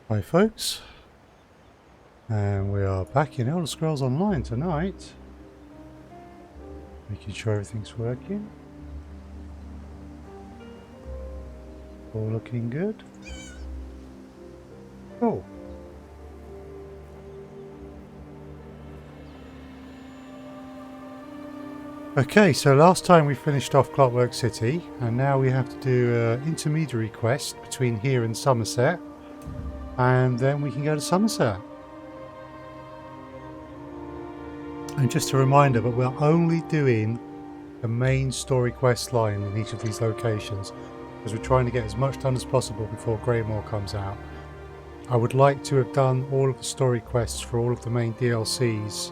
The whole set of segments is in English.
Hi folks, and we are back in Elder Scrolls Online tonight, making sure everything's working, all looking good. Cool. Okay, so last time we finished off Clockwork City, and now we have to do an intermediary quest between here and Summerset, and then we can go to Summerset. And just a reminder, but we're only doing the main story quest line in each of these locations, because we're trying to get as much done as possible before Greymore comes out. I would like to have done all of the story quests for all of the main DLCs.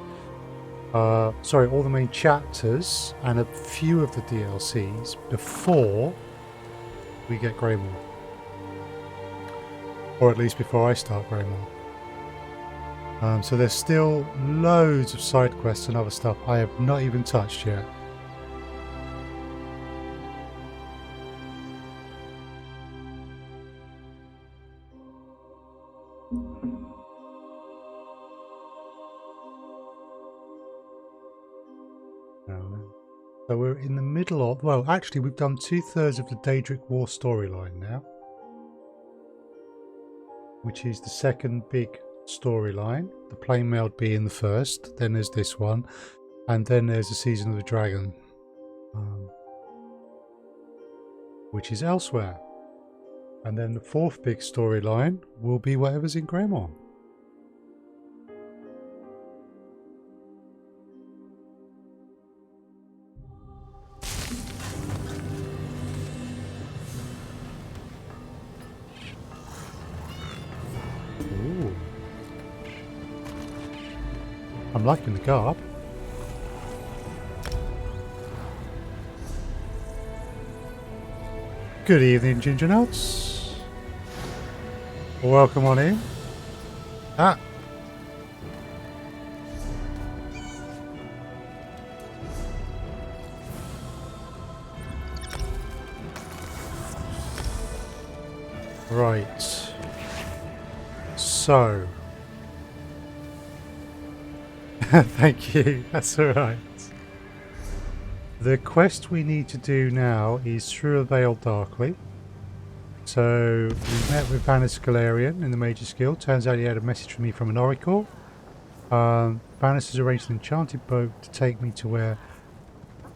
All the main chapters and a few of the DLCs before we get Greymore. Or at least before I start Greymore. So there's still loads of side quests and other stuff I have not even touched yet. So we're in the middle of, well, actually we've done 2/3 of the Daedric War storyline now, which is the second big storyline, the Plainmailed being the first, then there's this one, and then there's the Season of the Dragon, which is elsewhere. And then the fourth big storyline will be whatever's in Greymore. Ooh. I'm liking the garb. Good evening, Ginger Nuts. Welcome on in. Ah. Right. So. Thank you. That's alright. The quest we need to do now is Through a Veil Darkly. So we met with Vanis Galarian in the Mage's Guild. Turns out he had a message from me from an oracle. Vanis has arranged an enchanted boat to take me to where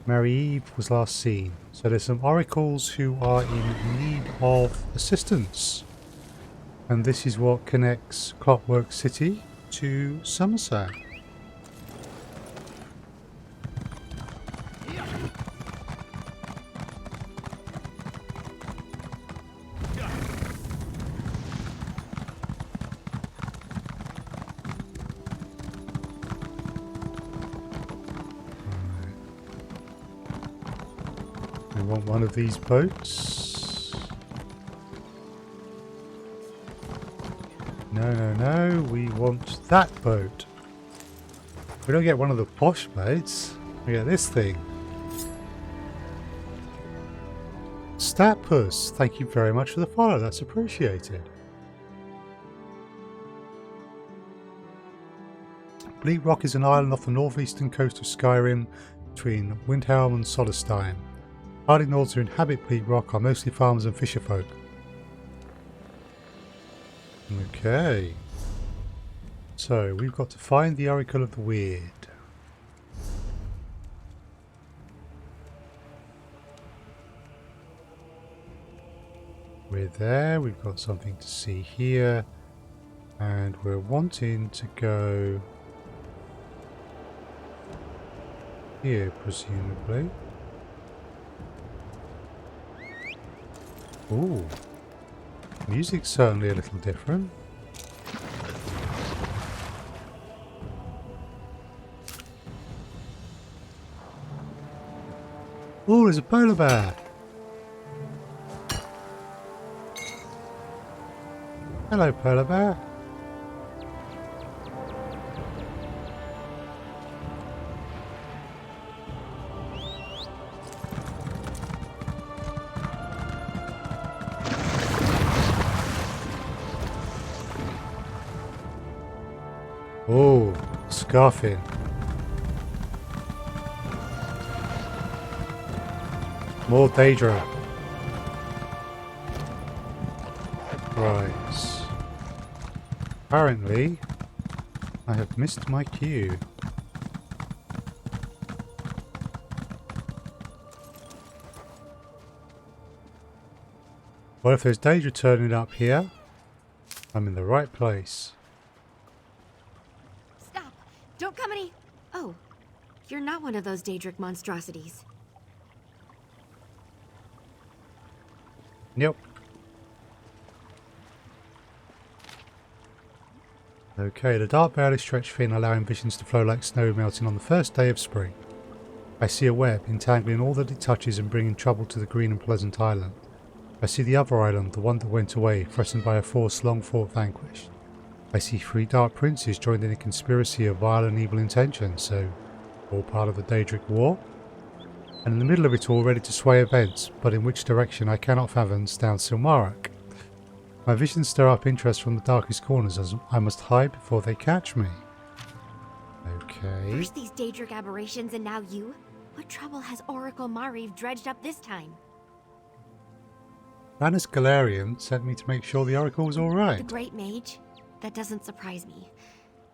Mary Eve was last seen. So there's some oracles who are in need of assistance. And this is what connects Clockwork City to Summerset. We want one of these boats. No, we want that boat. We don't get one of the posh boats, we get this thing. Statpus, thank you very much for the follow, that's appreciated. Bleak Rock is an island off the northeastern coast of Skyrim between Windhelm and Solestein. Hardy Nords who inhabit Bleak Rock are mostly farmers and fisherfolk. Okay. So, we've got to find the Oracle of the Weird. We're there, we've got something to see here. And we're wanting to go here, presumably. Ooh, music's certainly a little different. Oh, there's a polar bear. Hello, polar bear. Oh, scarfing. More Daedra. Right. Apparently, I have missed my cue. Well, if there's Daedra turning up here, I'm in the right place. Stop! Don't come any... Oh, you're not one of those Daedric monstrosities. Yep. Okay, the dark veil is stretched thin, allowing visions to flow like snow melting on the first day of spring. I see a web, entangling all that it touches and bringing trouble to the green and pleasant island. I see the other island, the one that went away, threatened by a force long thought vanquished. I see 3 dark princes joined in a conspiracy of vile and evil intentions, so all part of the Daedric War? And in the middle of it all, ready to sway events, but in which direction I cannot fathom, stands SilmarUK. My visions stir up interest from the darkest corners, as I must hide before they catch me. Okay. First these Daedric aberrations and now you? What trouble has Oracle Mariv dredged up this time? Lannis Galarian sent me to make sure the Oracle was alright. The Great Mage? That doesn't surprise me.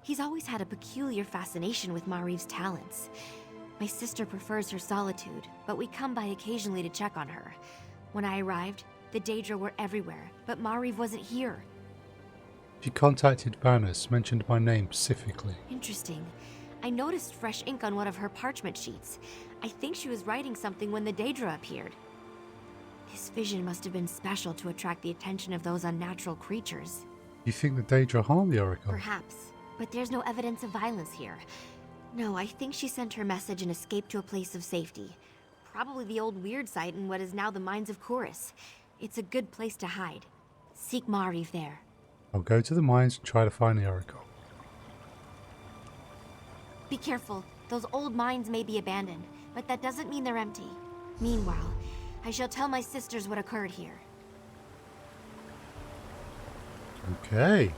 He's always had a peculiar fascination with Mariv's talents. My sister prefers her solitude, but we come by occasionally to check on her. When I arrived, the Daedra were everywhere, but Mariv wasn't here. She contacted Vanus, mentioned my name specifically. Interesting. I noticed fresh ink on one of her parchment sheets. I think she was writing something when the Daedra appeared. This vision must have been special to attract the attention of those unnatural creatures. You think the Daedra harmed the Oracle? Perhaps, but there's no evidence of violence here. No, I think she sent her message and escaped to a place of safety. Probably the old weird site in what is now the mines of Chorus. It's a good place to hide. Seek Mariv there. I'll go to the mines and try to find the Oracle. Be careful. Those old mines may be abandoned, but that doesn't mean they're empty. Meanwhile, I shall tell my sisters what occurred here. Okay.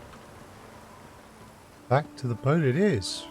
Back to the boat it is.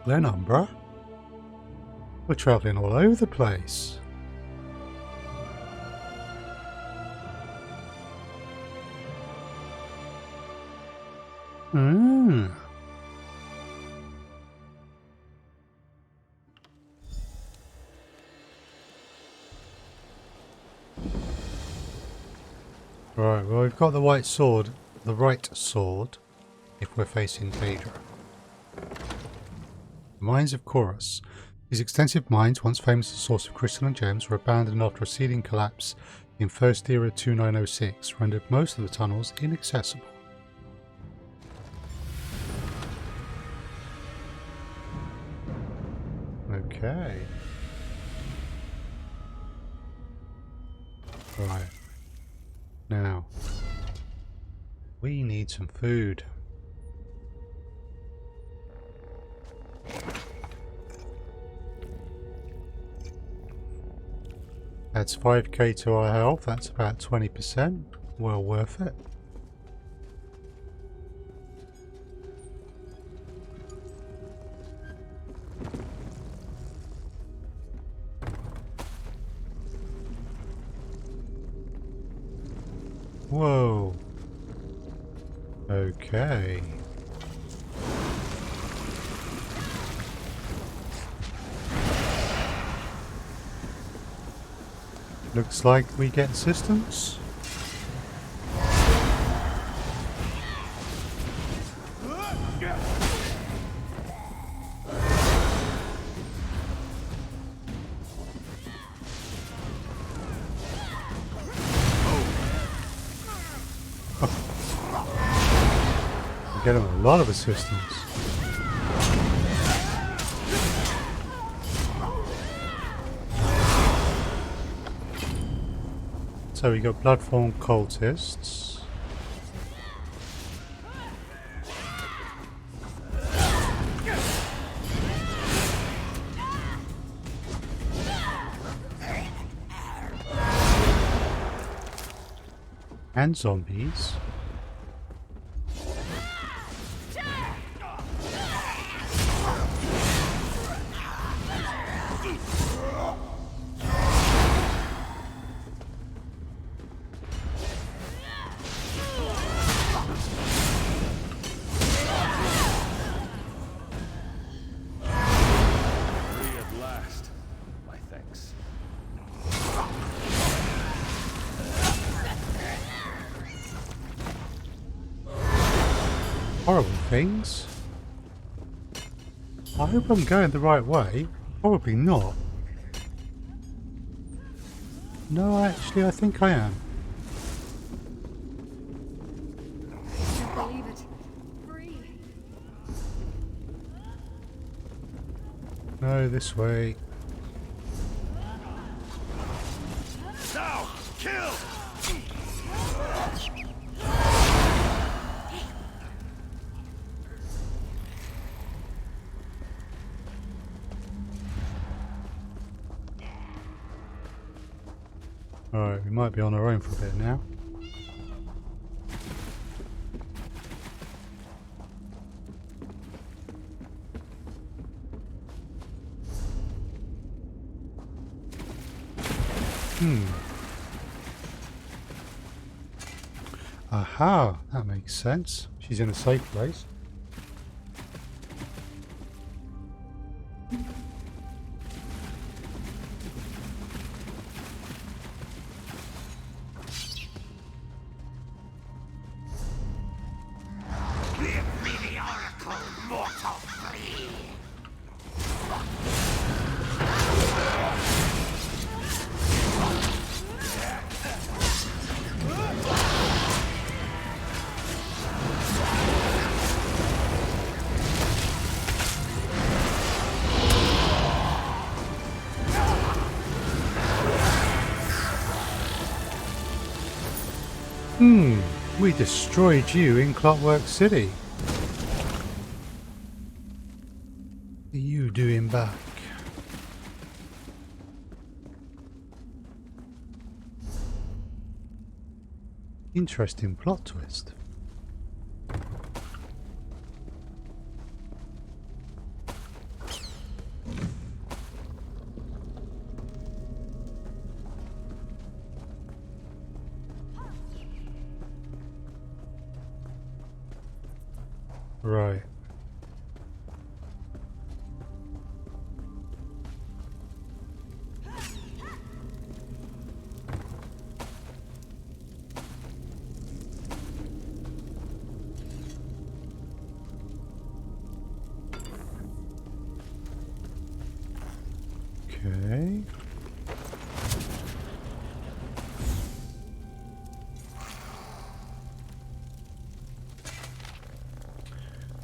Glenumbra? We're travelling all over the place. Right, well we've got the right sword if we're facing Daedra. The Mines of Chorus. These extensive mines, once famous as a source of crystal and gems, were abandoned after a seething collapse in First Era 2906, rendered most of the tunnels inaccessible. Okay. Right. Now, we need some food. That's 5k to our health, that's about 20%. Well worth it. Whoa. Okay. Looks like we get assistance. getting a lot of assistance. So we got blood-formed cultists. And zombies. Horrible things. I hope I'm going the right way. Probably not. No, actually, I think I am. I can't believe it. Free. No, this way. Now, kill! Alright, we might be on our own for a bit now. Aha, that makes sense. She's in a safe place. Give me the oracle, mortal flea! We destroyed you in Clockwork City. What are you doing back? Interesting plot twist. Right. Okay.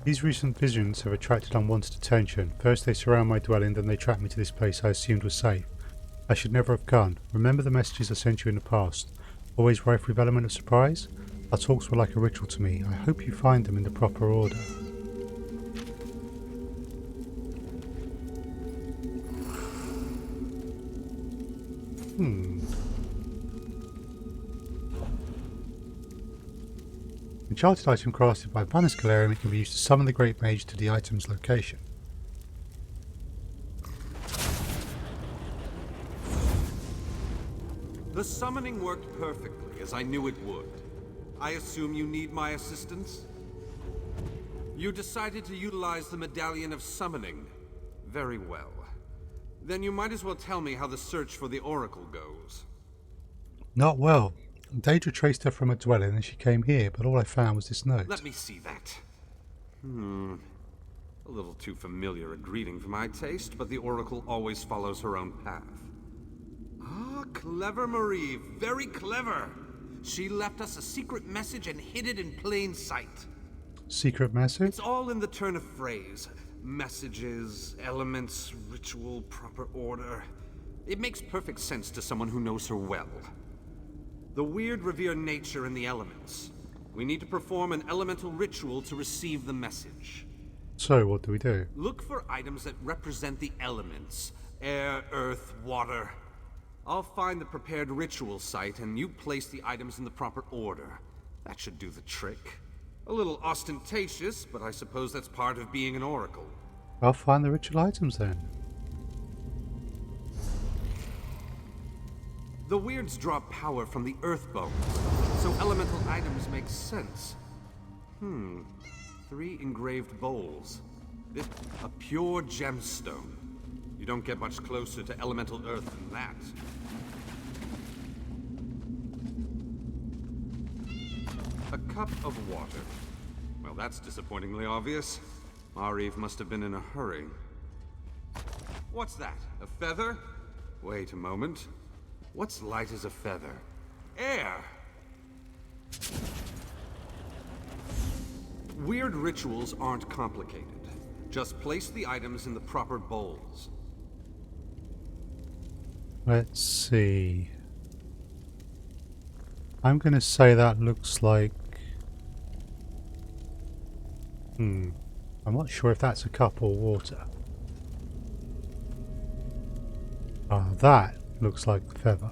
These recent visions have attracted unwanted attention. First they surround my dwelling, then they track me to this place I assumed was safe. I should never have gone. Remember the messages I sent you in the past. Always rife with element of surprise? Our talks were like a ritual to me. I hope you find them in the proper order. Enchanted item crafted by Vaniscalarium, it can be used to summon the Great Mage to the item's location. The summoning worked perfectly, as I knew it would. I assume you need my assistance? You decided to utilize the Medallion of Summoning. Very well. Then you might as well tell me how the search for the Oracle goes. Not well. Daedra traced her from her dwelling and she came here, but all I found was this note. Let me see that. A little too familiar a greeting for my taste, but the Oracle always follows her own path. Ah, clever Marie, very clever. She left us a secret message and hid it in plain sight. Secret message? It's all in the turn of phrase. Messages, elements, ritual, proper order. It makes perfect sense to someone who knows her well. The weird revere nature in the elements. We need to perform an elemental ritual to receive the message. So, what do we do? Look for items that represent the elements. Air, earth, water. I'll find the prepared ritual site and you place the items in the proper order. That should do the trick. A little ostentatious, but I suppose that's part of being an oracle. I'll find the ritual items then. The weirds draw power from the earth bones, so elemental items make sense. 3 engraved bowls. This a pure gemstone. You don't get much closer to elemental earth than that. A cup of water. Well, that's disappointingly obvious. Mariv must have been in a hurry. What's that? A feather? Wait a moment. What's light as a feather? Air! Weird rituals aren't complicated. Just place the items in the proper bowls. Let's see. I'm going to say that looks like... I'm not sure if that's a cup or water. That looks like the feather.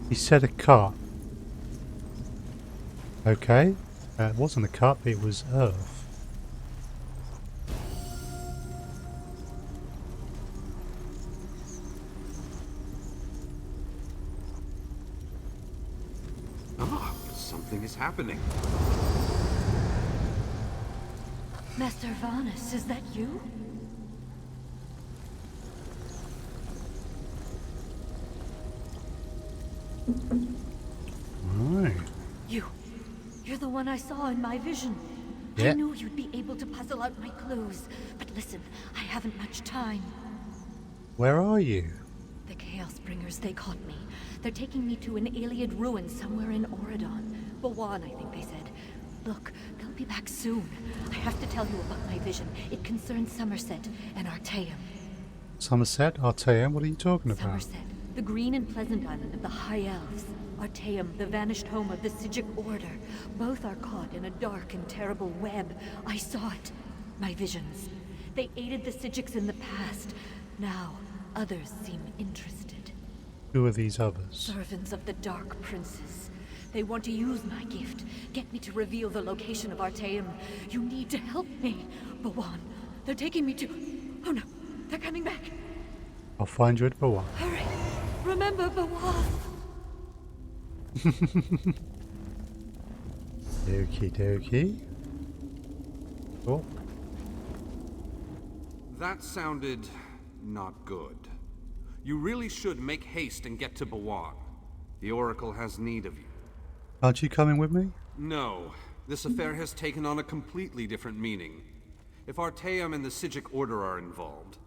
He said a cup. Okay. It wasn't a cup, it was earth. Something is happening. Master Varnus, is that you? Right. You're the one I saw in my vision. Yeah. I knew you'd be able to puzzle out my clues. But listen, I haven't much time. Where are you? The Chaos Bringers, they caught me. They're taking me to an Iliad ruin somewhere in Oridon. Bawan, I think they said. Look, they'll be back soon. I have to tell you about my vision. It concerns Summerset and Artaeum. Summerset? Artaeum? What are you talking about? Summerset, the green and pleasant island of the High Elves. Artaeum, the vanished home of the Sijic Order. Both are caught in a dark and terrible web. I saw it. My visions. They aided the Sijics in the past. Now, others seem interested. Who are these others? Servants of the Dark Princes. They want to use my gift. Get me to reveal the location of Artaeum. You need to help me. Bawan, they're taking me to... Oh no, they're coming back. I'll find you at Bawan. Hurry. Remember Bawan. Okie dokie. Oh, That sounded not good. You really should make haste and get to Bawan. The Oracle has need of you. aren't you coming with me? No, this affair has taken on a completely different meaning. If Artaeum and the Sijic Order are involved,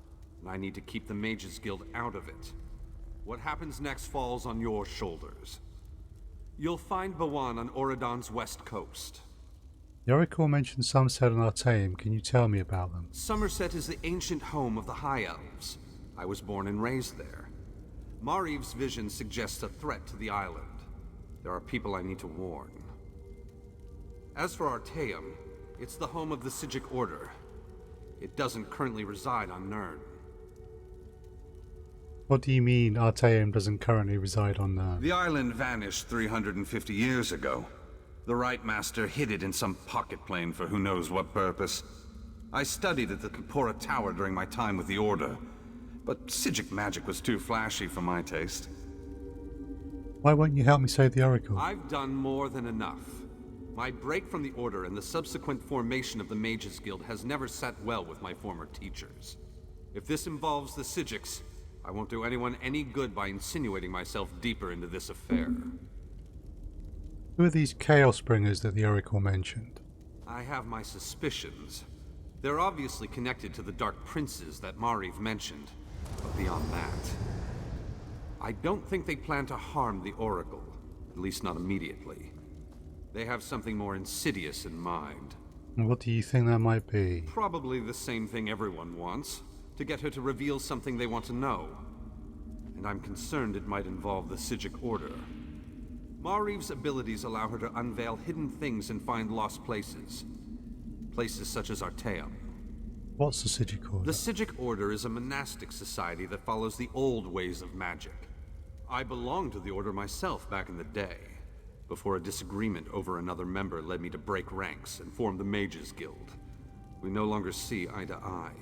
I need to keep the Mages Guild out of it. What happens next falls on your shoulders. You'll find Bawan on Oridon's west coast. The Oracle mentioned Summerset and Artaeum. Can you tell me about them? Summerset is the ancient home of the High Elves. I was born and raised there. Mariv's vision suggests a threat to the island. There are people I need to warn. As for Artaeum, it's the home of the Sijic Order. It doesn't currently reside on Nirn. What do you mean Artaeum doesn't currently reside on there? The island vanished 350 years ago. The Right Master hid it in some pocket plane for who knows what purpose. I studied at the Kapora Tower during my time with the Order, but Sijic magic was too flashy for my taste. Why won't you help me save the Oracle? I've done more than enough. My break from the Order and the subsequent formation of the Mages Guild has never sat well with my former teachers. If this involves the Sijics, I won't do anyone any good by insinuating myself deeper into this affair. Who are these Chaos Bringers that the Oracle mentioned? I have my suspicions. They're obviously connected to the Dark Princes that Mariv mentioned. but beyond that, I don't think they plan to harm the Oracle, at least not immediately. They have something more insidious in mind. And what do you think that might be? Probably the same thing everyone wants, to get her to reveal something they want to know. And I'm concerned it might involve the Psijic Order. Mareeve's abilities allow her to unveil hidden things and find lost places. Places such as Artaeum. What's the Psijic Order? The Psijic Order is a monastic society that follows the old ways of magic. I belonged to the Order myself back in the day, before a disagreement over another member led me to break ranks and form the Mages Guild. We no longer see eye to eye.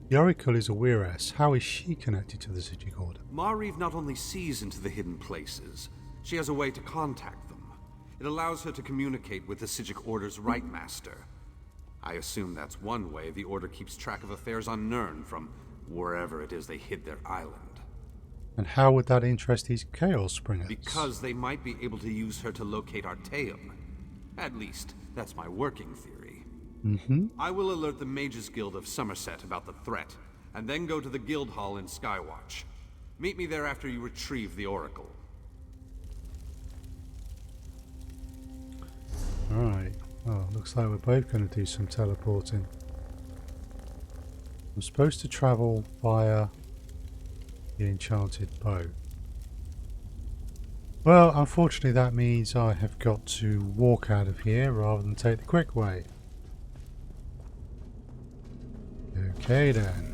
The Oracle is a Weirass. How is she connected to the Psijic Order? Mareeve not only sees into the hidden places, she has a way to contact them. It allows her to communicate with the Psijic Order's Right Master. I assume that's one way the Order keeps track of affairs on Nirn from wherever it is they hid their island. And how would that interest these Chaos Springers? Because they might be able to use her to locate Artaeum. At least, that's my working theory. I will alert the Mages Guild of Summerset about the threat, and then go to the Guild Hall in Skywatch. Meet me there after you retrieve the Oracle. Alright. Oh, looks like we're both going to do some teleporting. I'm supposed to travel via the enchanted boat. Well, unfortunately that means I have got to walk out of here rather than take the quick way. Okay then.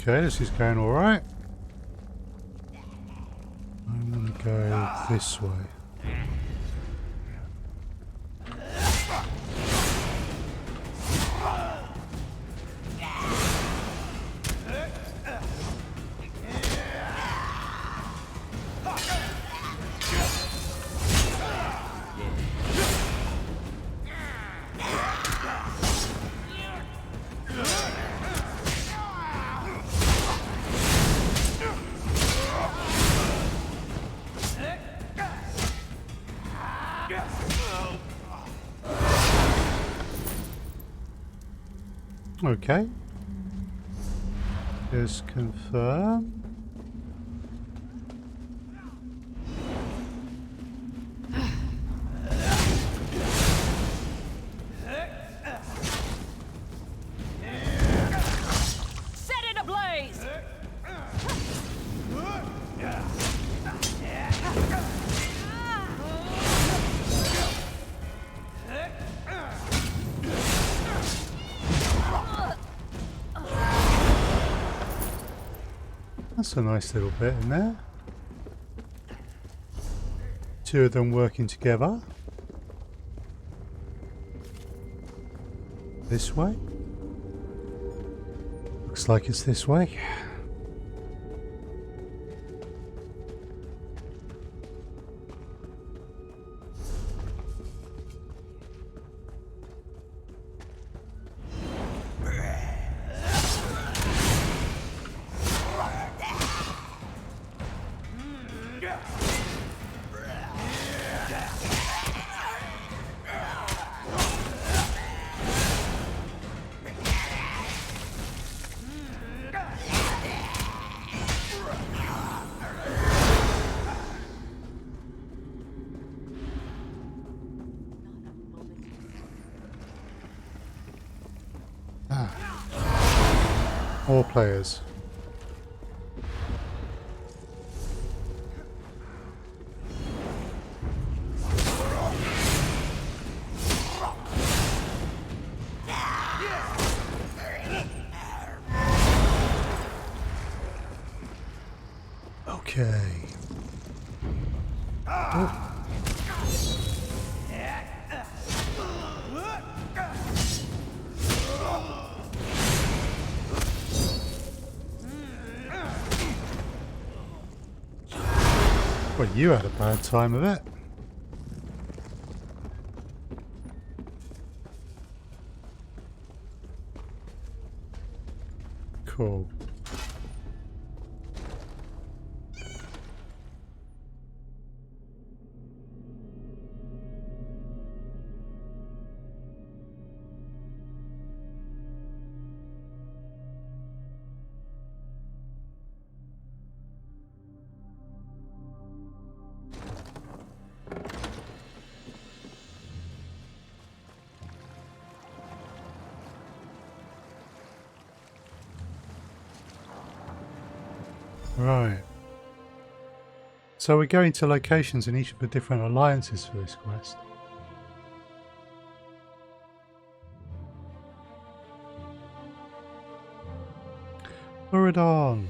Okay, this is going alright. I'm going to go this way. Okay. Just confirm. That's a nice little bit in there. Two of them working together. This way? Looks like it's this way. More players. Okay. Oh. Well, you had a bad time of it. Cool. Right. So we're going to locations in each of the different alliances for this quest. Uridon.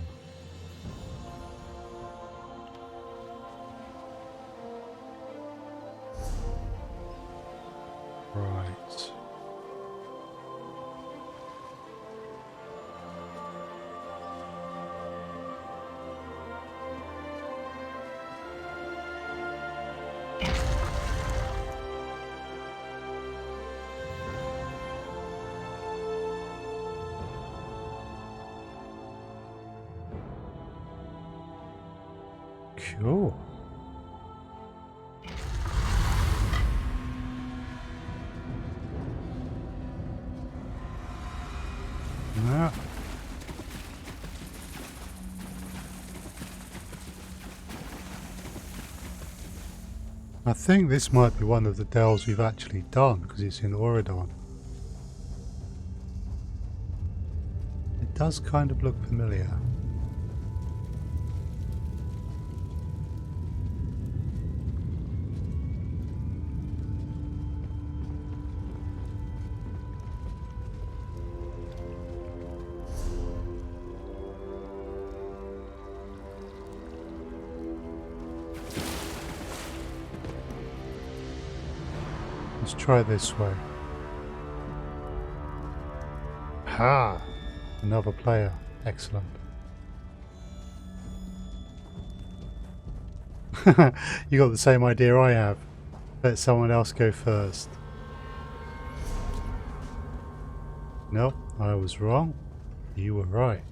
Right. Cool. Yeah. I think this might be one of the delves we've actually done because it's in Auridon. It does kind of look familiar. Let's try this way. Ha! Another player. Excellent. You got the same idea I have. Let someone else go first. Nope, I was wrong. You were right.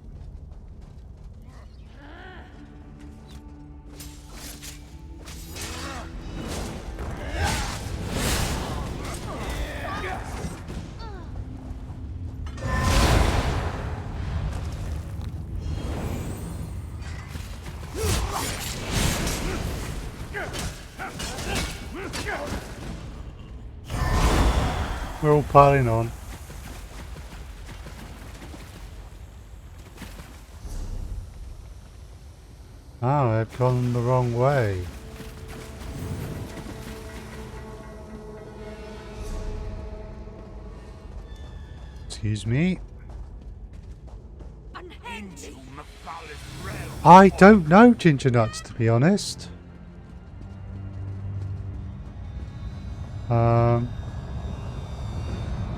We're all piling on. Oh, I've gone the wrong way. Excuse me. Into Mephal's realm. I don't know, Ginger Nuts, to be honest.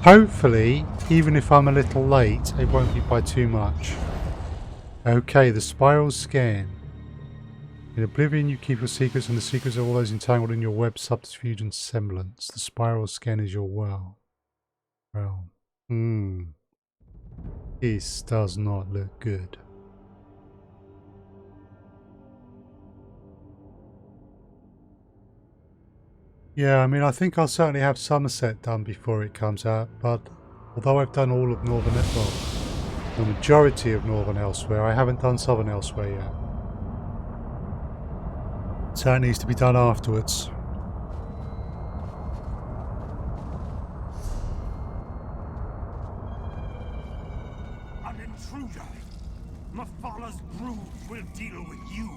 Hopefully, even if I'm a little late, it won't be by too much. Okay, the spiral scan. In Oblivion, you keep your secrets, and the secrets of all those entangled in your web, subterfuge, and semblance. The spiral scan is your well. This does not look good. Yeah, I mean, I think I'll certainly have Summerset done before it comes out, but although I've done all of Northern, well, the majority of Northern Elsewhere, I haven't done Southern Elsewhere yet. So it needs to be done afterwards. An intruder. Mephal's brood will deal with you.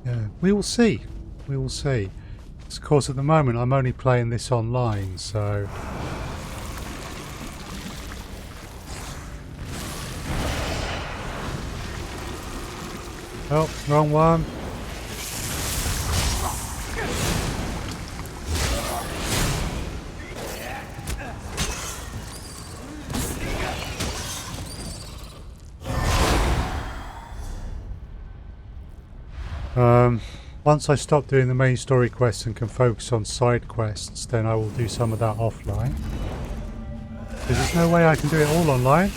Yeah, we will see. We will see. Of course, at the moment, I'm only playing this online, so... Oh, wrong one. Once I stop doing the main story quests and can focus on side quests, then I will do some of that offline. Because there's no way I can do it all online.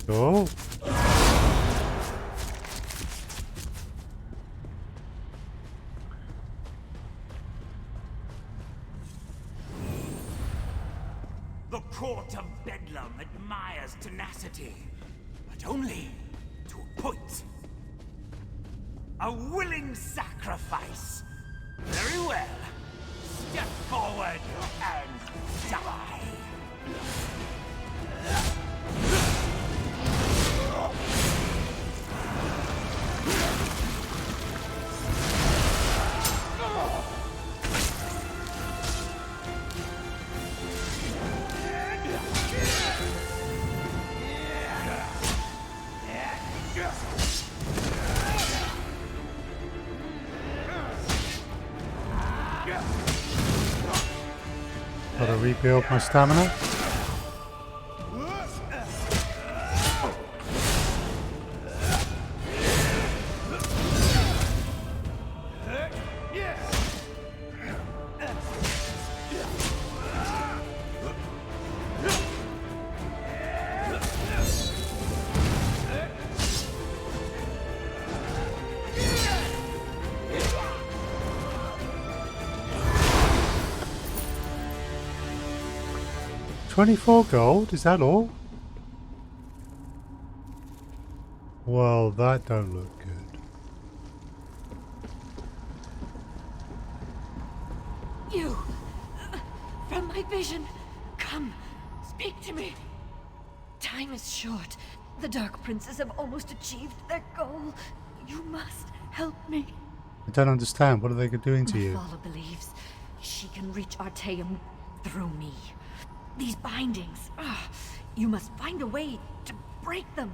Cool. The court of Bedlam admires tenacity, but only to a point. A willing sacrifice. Very well. Step forward and die. Gotta rebuild my stamina. $24 gold, is that all? Well, that don't look good. You! From my vision! Come, speak to me! Time is short. The Dark Princes have almost achieved their goal. You must help me. I don't understand. What are they doing to you? Mephala believes she can reach Artaeum through me. These bindings, you must find a way to break them.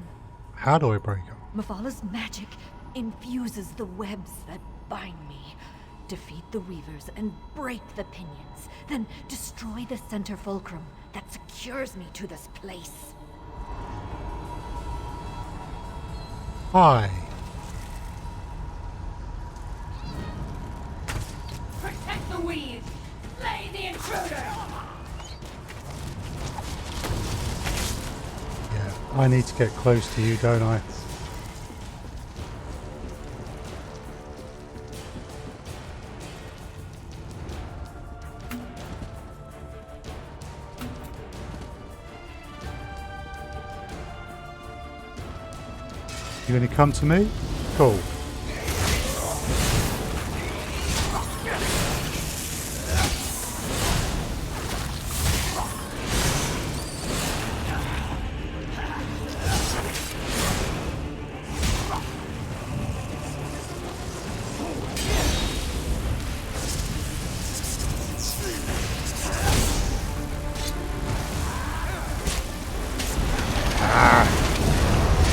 How do I break them? Mephala's magic infuses the webs that bind me. Defeat the weavers and break the pinions, then destroy the center fulcrum that secures me to this place. Hi. I need to get close to you, don't I? You gonna come to me? Cool.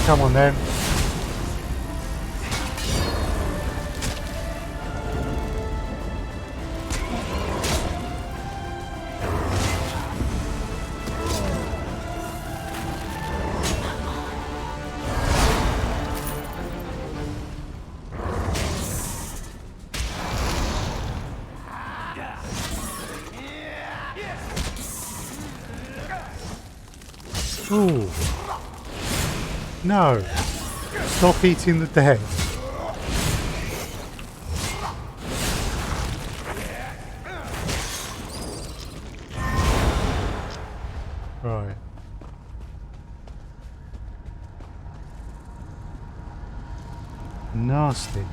Come on then. Ooh. No. Stop eating the dead. Right. Nasty.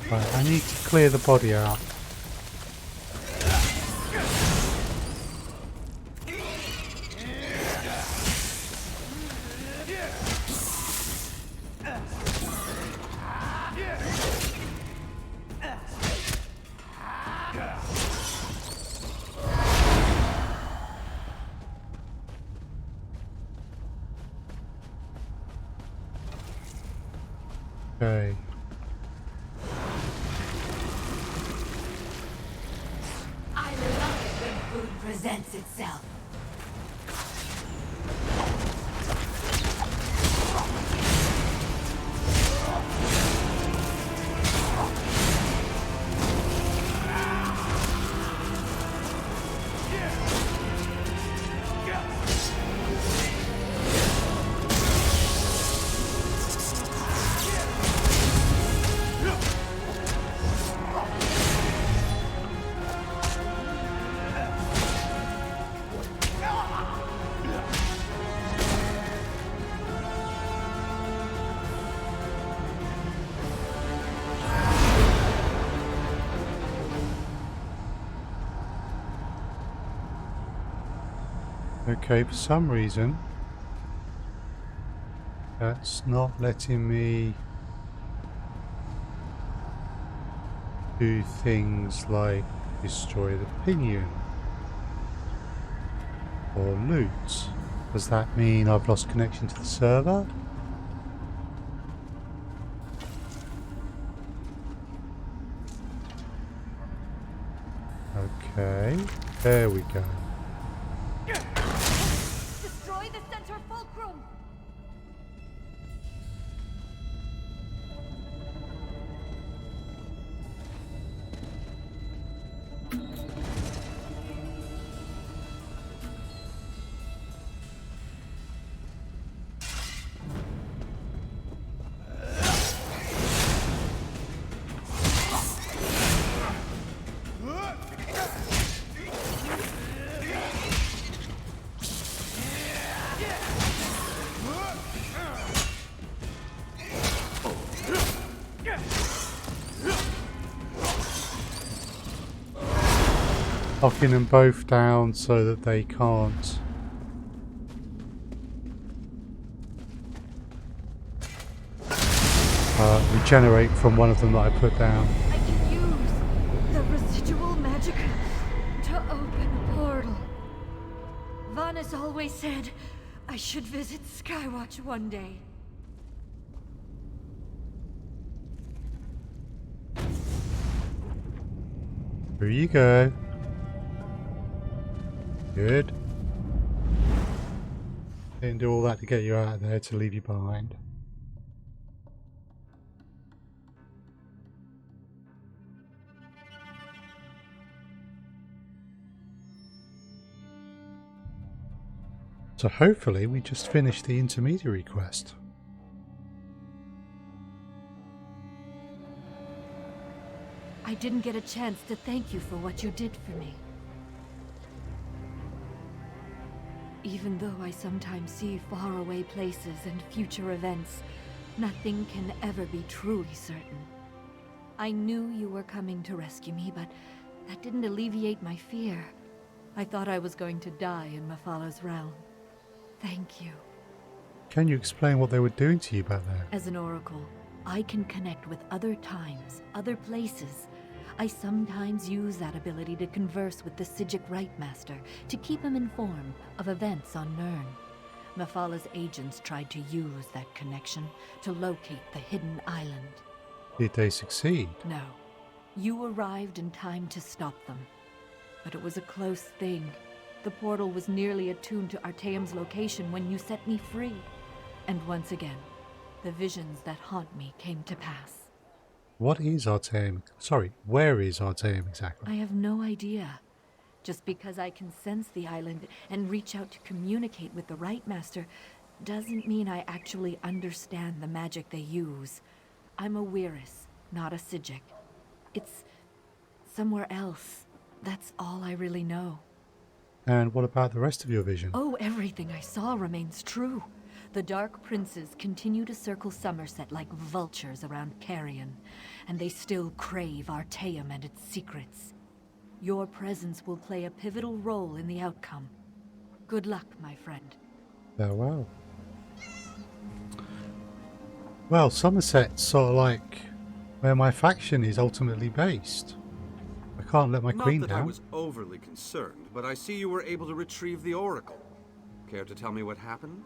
Right, I need to clear the body out. Okay. I love it when food presents itself. Okay, for some reason, that's not letting me do things like destroy the pinion or loot. Does that mean I've lost connection to the server? Okay, there we go. Destroy the center fulcrum! locking them both down so that they can't regenerate from one of them that I put down. I can use the residual magic to open a portal. Vanus always said I should visit Skywatch one day. Here you go. Good. Didn't do all that to get you out of there to leave you behind. So hopefully we just finished the intermediary quest. I didn't get a chance to thank you for what you did for me. Even though I sometimes see faraway places and future events, nothing can ever be truly certain. I knew you were coming to rescue me, but that didn't alleviate my fear. I thought I was going to die in Mephalah's realm. Thank you. Can you explain what they were doing to you back there? As an oracle, I can connect with other times, other places. I sometimes use that ability to converse with the Psijic Rightmaster, to keep him informed of events on Nirn. Mephalah's agents tried to use that connection to locate the hidden island. Did they succeed? No. You arrived in time to stop them. But it was a close thing. The portal was nearly attuned to Artaeum's location when you set me free. And once again, the visions that haunt me came to pass. What is Artaeum? Sorry, where is Artaeum exactly? I have no idea. Just because I can sense the island and reach out to communicate with the Rightmaster doesn't mean I actually understand the magic they use. I'm a Weiris, not a Psijic. It's somewhere else. That's all I really know. And what about the rest of your vision? Oh, everything I saw remains true. The Dark Princes continue to circle Summerset like vultures around Carrion, and they still crave Artaeum and its secrets. Your presence will play a pivotal role in the outcome. Good luck, my friend. Farewell. Well, Summerset's sort of like where my faction is ultimately based. I can't let my queen Not that down. I was overly concerned, but I see you were able to retrieve the Oracle. Care to tell me what happened?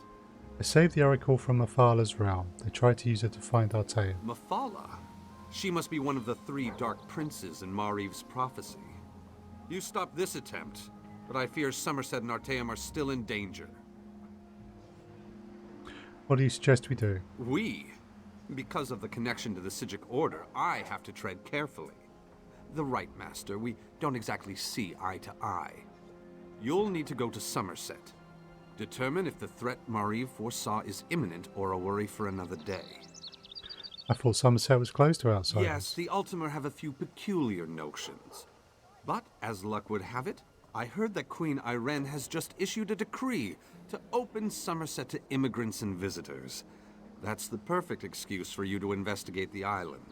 I saved the Oracle from Mephalah's realm. They tried to use it to find Artaeum. Mephalah? She must be one of the 3 Dark Princes in Mariv's prophecy. You stopped this attempt, but I fear Summerset and Artaeum are still in danger. What do you suggest we do? We? Because of the connection to the Psijic Order, I have to tread carefully. The Rightmaster, we don't exactly see eye to eye. You'll need to go to Summerset. Determine if the threat Mariv foresaw is imminent or a worry for another day. I thought Summerset was closed to outsiders. Yes, the Ultimar have a few peculiar notions. But, as luck would have it, I heard that Queen Irene has just issued a decree to open Summerset to immigrants and visitors. That's the perfect excuse for you to investigate the island.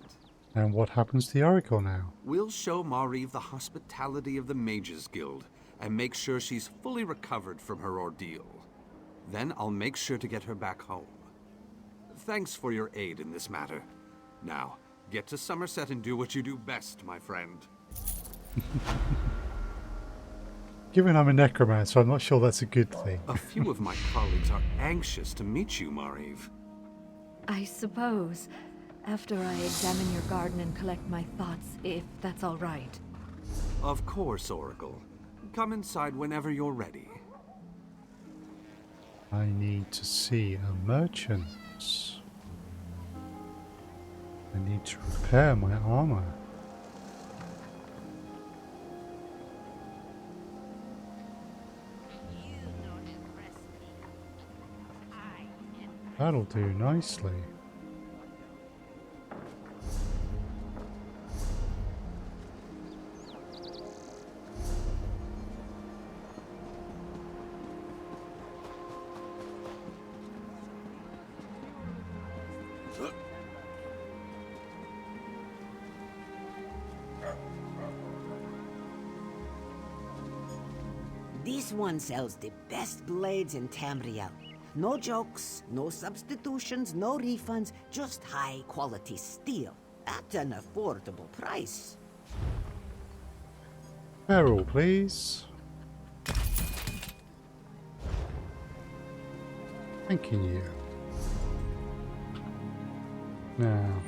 And what happens to the Oracle now? We'll show Mariv the hospitality of the Mages Guild and make sure she's fully recovered from her ordeal. Then I'll make sure to get her back home. Thanks for your aid in this matter. Now, get to Summerset and do what you do best, my friend. Given I'm a necromancer, I'm not sure that's a good thing. A few of my colleagues are anxious to meet you, Mariv. I suppose, after I examine your garden and collect my thoughts, if that's all right. Of course, Oracle. Come inside whenever you're ready. I need to see a merchant. I need to repair my armor. That'll do nicely. This one sells the best blades in Tamriel. No jokes, no substitutions, no refunds, just high-quality steel at an affordable price. Errol, please. Thanking you. Now,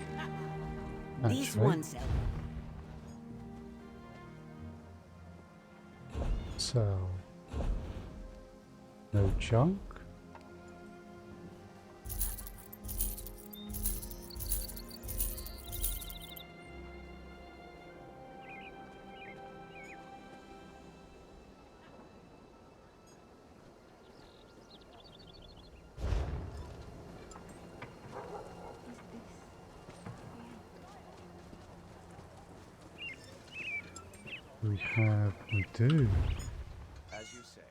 This actually, one sells. so no junk. We do. As you say.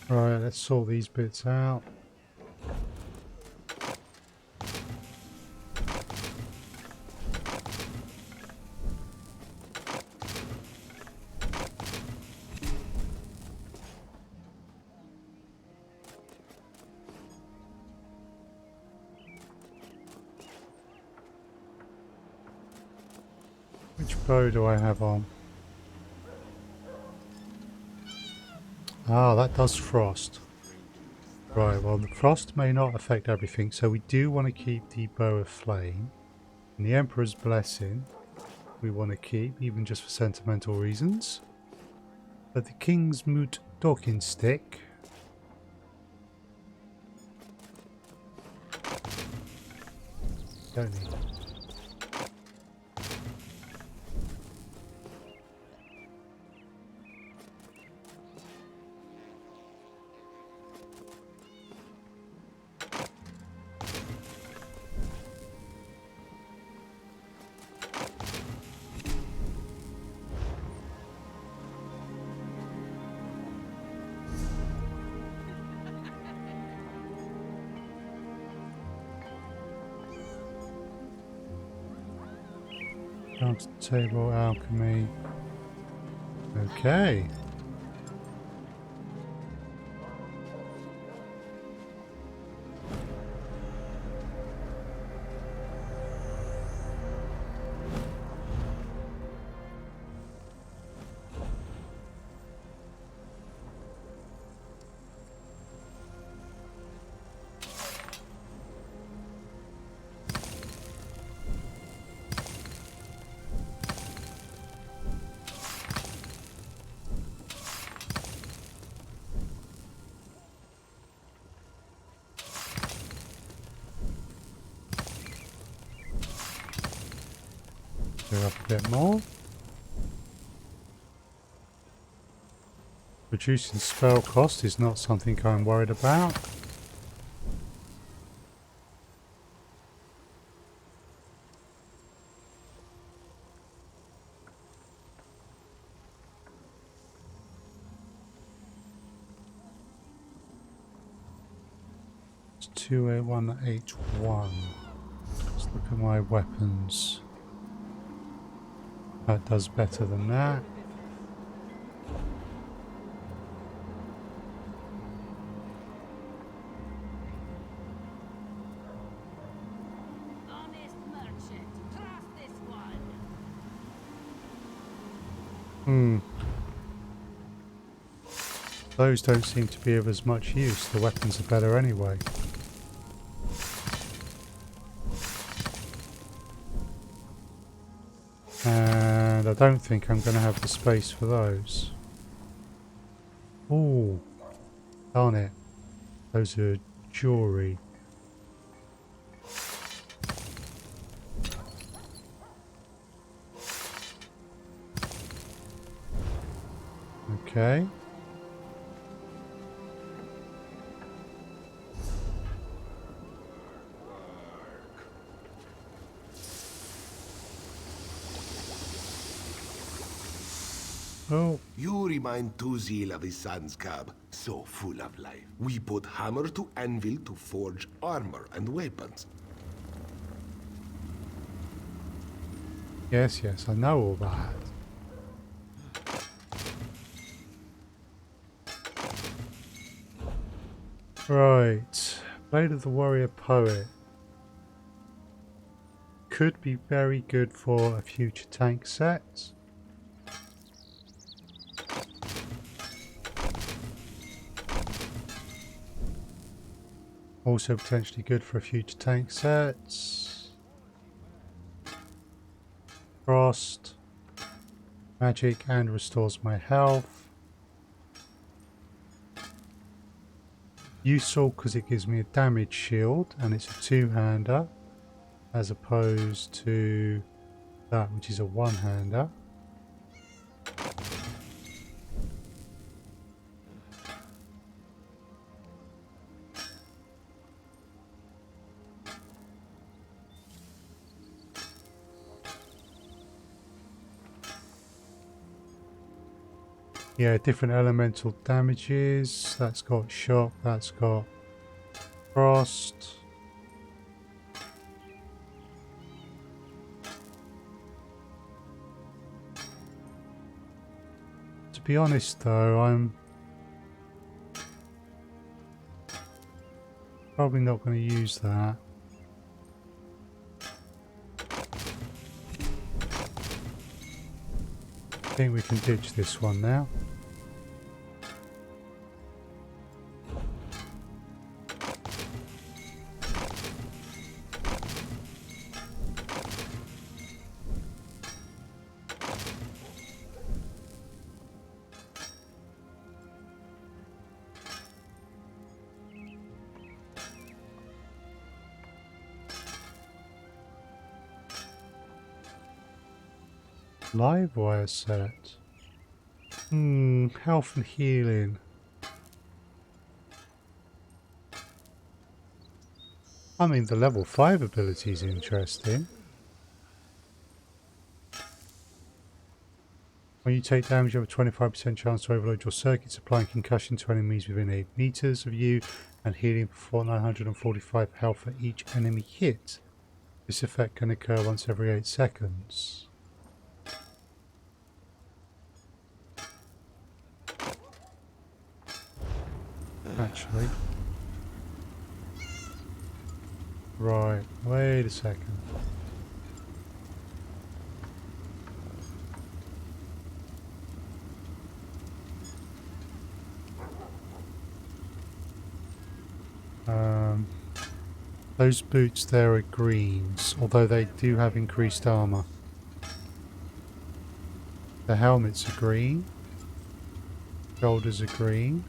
Right, let's sort these bits out. Which bow do I have on? Ah, that does frost. Right, well the frost may not affect everything, so we do want to keep the bow of flame. And the Emperor's Blessing we want to keep, even just for sentimental reasons. But the King's Moot Docking Stick... don't need it. Counter table alchemy. Okay. Go up a bit more. Reducing spell cost is not something I'm worried about. It's 28181. Let's look at my weapons. That does better than that. Honest merchant, trust this one. Those don't seem to be of as much use. The weapons are better anyway. And I don't think I'm going to have the space for those. Oh, darn it. Those are jewelry. Okay. Oh, You remind Tuzil of his son's cub, so full of life. We put hammer to anvil to forge armor and weapons. yes, I know all that. Right. Blade of the Warrior Poet. Could be very good for a future tank set. Also potentially good for a future tank set. Frost. Magic and restores my health. Useful because it gives me a damage shield and it's a two-hander as opposed to that which is a one-hander. Yeah, different elemental damages. That's got shock, that's got frost. To be honest though, I'm probably not going to use that. I think we can ditch this one now. Live wire set. Health and healing. I mean, the level 5 ability is interesting. When you take damage, you have a 25% chance to overload your circuits, applying concussion to enemies within 8 meters of you, and healing for 945 health for each enemy hit. This effect can occur once every 8 seconds. Actually. Right, wait a second. Those boots there are greens, although they do have increased armor. The helmets are green. Shoulders are green.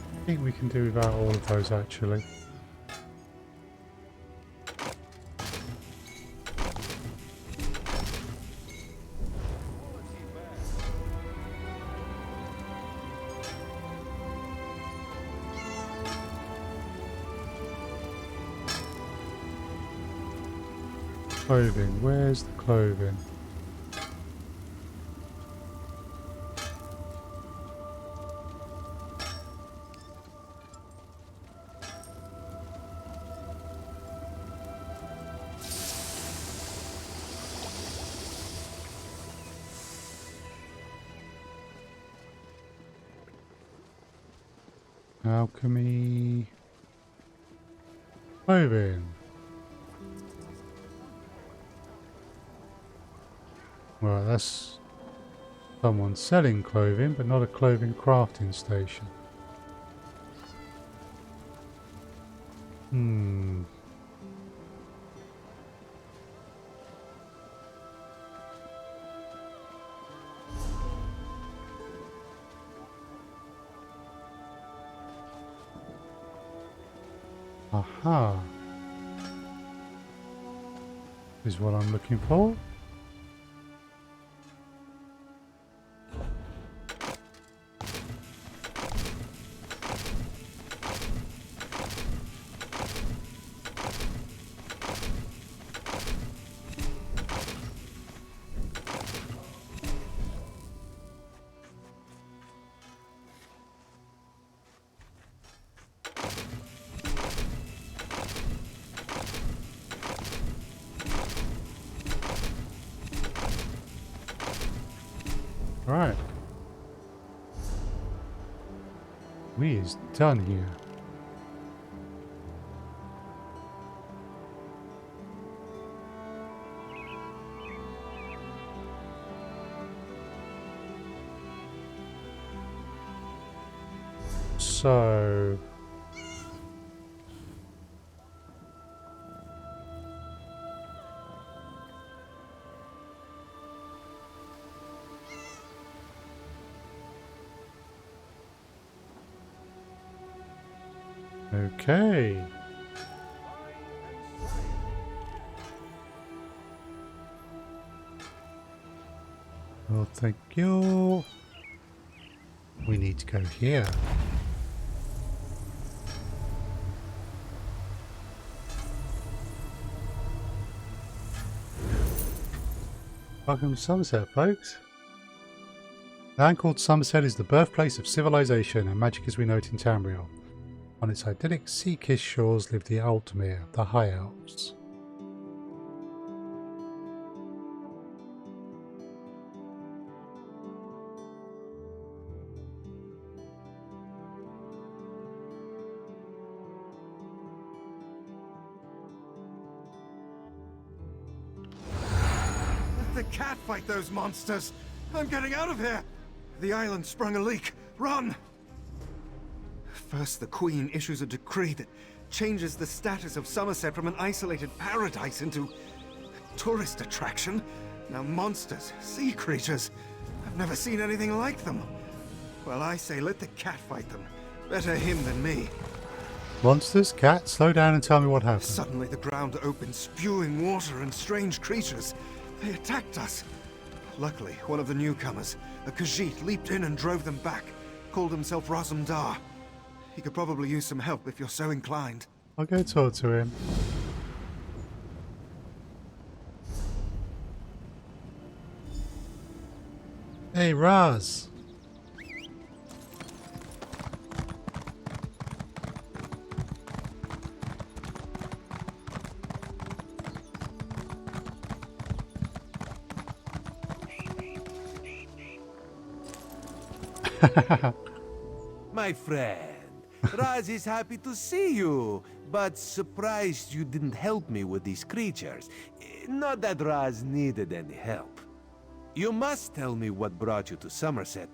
I think we can do without all of those actually. Clothing, where's the clothing? Alchemy. Clothing. Well, that's someone selling clothing, but not a clothing crafting station. Aha. Is what I'm looking for. Right. We is done here. So okay. Well, thank you. We need to go here. Welcome to Summerset, folks. The land called Summerset is the birthplace of civilization and magic as we know it in Tamriel. On its idyllic sea-kissed shores live the Altmere, the High Elves. Let the cat fight those monsters! I'm getting out of here! The island sprung a leak. Run! First, the Queen issues a decree that changes the status of Summerset from an isolated paradise into a tourist attraction. Now monsters, sea creatures, I've never seen anything like them. Well, I say let the cat fight them. Better him than me. Monsters, cat, slow down and tell me what happened. Suddenly the ground opened, spewing water and strange creatures. They attacked us. Luckily, one of the newcomers, a Khajiit, leaped in and drove them back. Called himself Razumdar. He could probably use some help if you're so inclined. I'll go talk to him. Hey, Raz. My friend, Raz is happy to see you, but surprised you didn't help me with these creatures. Not that Raz needed any help. You must tell me what brought you to Summerset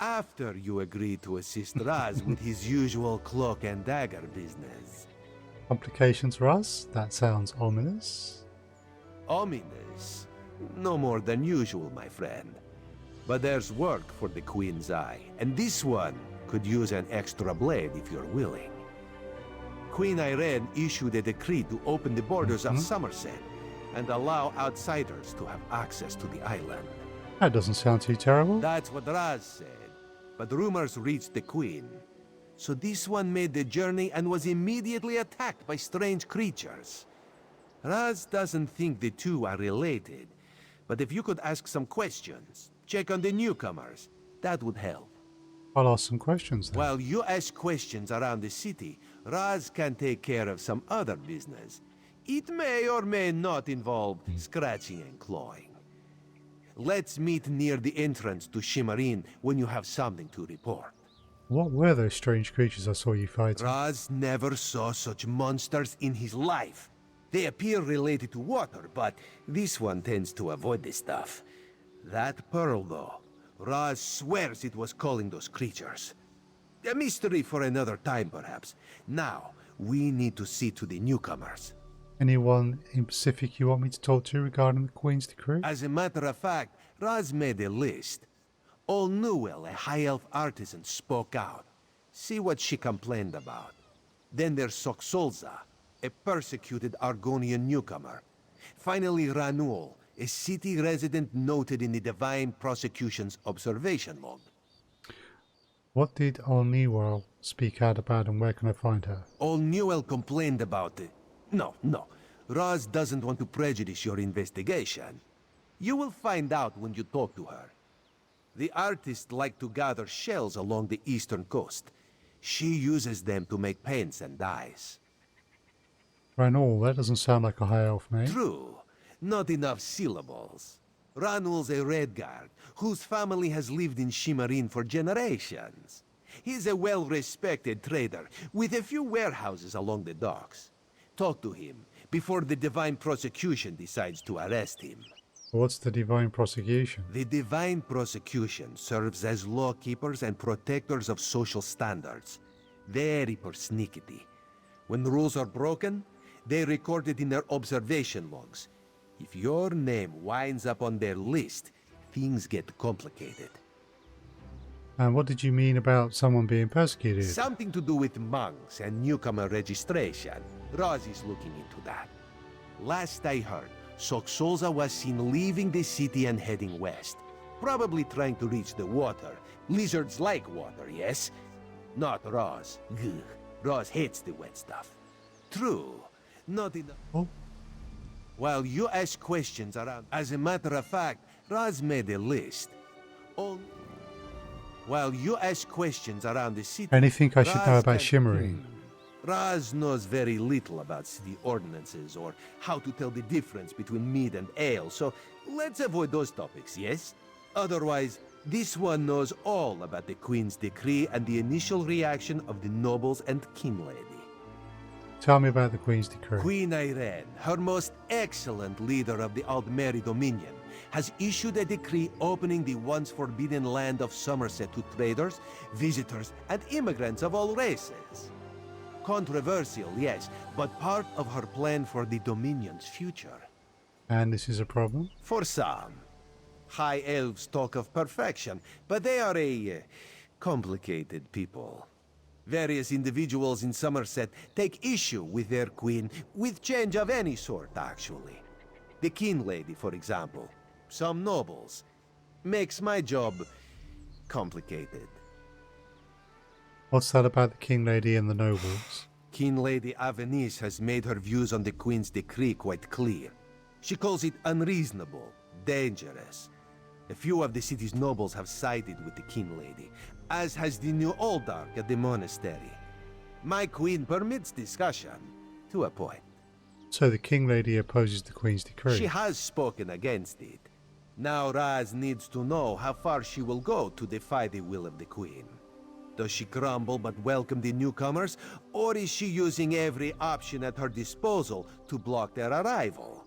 after you agreed to assist Raz with his usual cloak and dagger business. Complications, Raz? That sounds ominous. Ominous? No more than usual, my friend. But there's work for the Queen's Eye, and this one could use an extra blade if you're willing. Queen Irene issued a decree to open the borders of Summerset and allow outsiders to have access to the island. That doesn't sound too terrible. That's what Raz said, but rumors reached the Queen. So this one made the journey and was immediately attacked by strange creatures. Raz doesn't think the two are related, but if you could ask some questions, check on the newcomers, that would help. I'll ask some questions then. While you ask questions around the city, Raz can take care of some other business. It may or may not involve scratching and clawing. Let's meet near the entrance to Shimmerin when you have something to report. What were those strange creatures I saw you fighting? Raz never saw such monsters in his life. They appear related to water, but this one tends to avoid this stuff. That pearl, though, Raz swears it was calling those creatures. A mystery for another time, perhaps. Now, we need to see to the newcomers. Anyone in specific you want me to talk to regarding the Queen's decree? As a matter of fact, Raz made a list. All Newell, a high elf artisan, spoke out. See what she complained about. Then there's Soxolza, a persecuted Argonian newcomer. Finally, Ranul, a city resident noted in the Divine Prosecution's observation log. What did Olniwal speak out about and where can I find her? Old Newell complained about it. No. Roz doesn't want to prejudice your investigation. You will find out when you talk to her. The artists like to gather shells along the eastern coast. She uses them to make paints and dyes. Ranul, that doesn't sound like a high elf name. True. Not enough syllables. Ranul's a Redguard, whose family has lived in Shimmerin for generations. He's a well-respected trader, with a few warehouses along the docks. Talk to him, before the Divine Prosecution decides to arrest him. What's the Divine Prosecution? The Divine Prosecution serves as law-keepers and protectors of social standards. Very persnickety. When rules are broken, they record it in their observation logs. If your name winds up on their list, things get complicated. And what did you mean about someone being persecuted? Something to do with monks and newcomer registration. Roz is looking into that. Last I heard, Soxolza was seen leaving the city and heading west. Probably trying to reach the water. Lizards like water, yes? Not Roz. Ugh. Roz hates the wet stuff. True. Not enough. Oh. While you ask questions around... As a matter of fact, Roz made a list. While you ask questions around the city... Anything I should know about Shimmerin? Roz knows very little about city ordinances or how to tell the difference between mead and ale, so let's avoid those topics, yes? Otherwise, this one knows all about the Queen's decree and the initial reaction of the nobles and king lady. Tell me about the Queen's decree. Queen Irene, her most excellent leader of the Aldmeri Dominion, has issued a decree opening the once forbidden land of Summerset to traders, visitors, and immigrants of all races. Controversial, yes, but part of her plan for the Dominion's future. And this is a problem? For some. High elves talk of perfection, but they are a complicated people. Various individuals in Summerset take issue with their queen, with change of any sort, actually. The king lady, for example. Some nobles. Makes my job complicated. What's that about the King Lady and the nobles? King Lady Avenice has made her views on the Queen's decree quite clear. She calls it unreasonable, dangerous. A few of the city's nobles have sided with the King Lady, as has the new Oldark at the monastery. My queen permits discussion, to a point. So the King Lady opposes the Queen's decree? She has spoken against it. Now Raz needs to know how far she will go to defy the will of the Queen. Does she grumble but welcome the newcomers, or is she using every option at her disposal to block their arrival?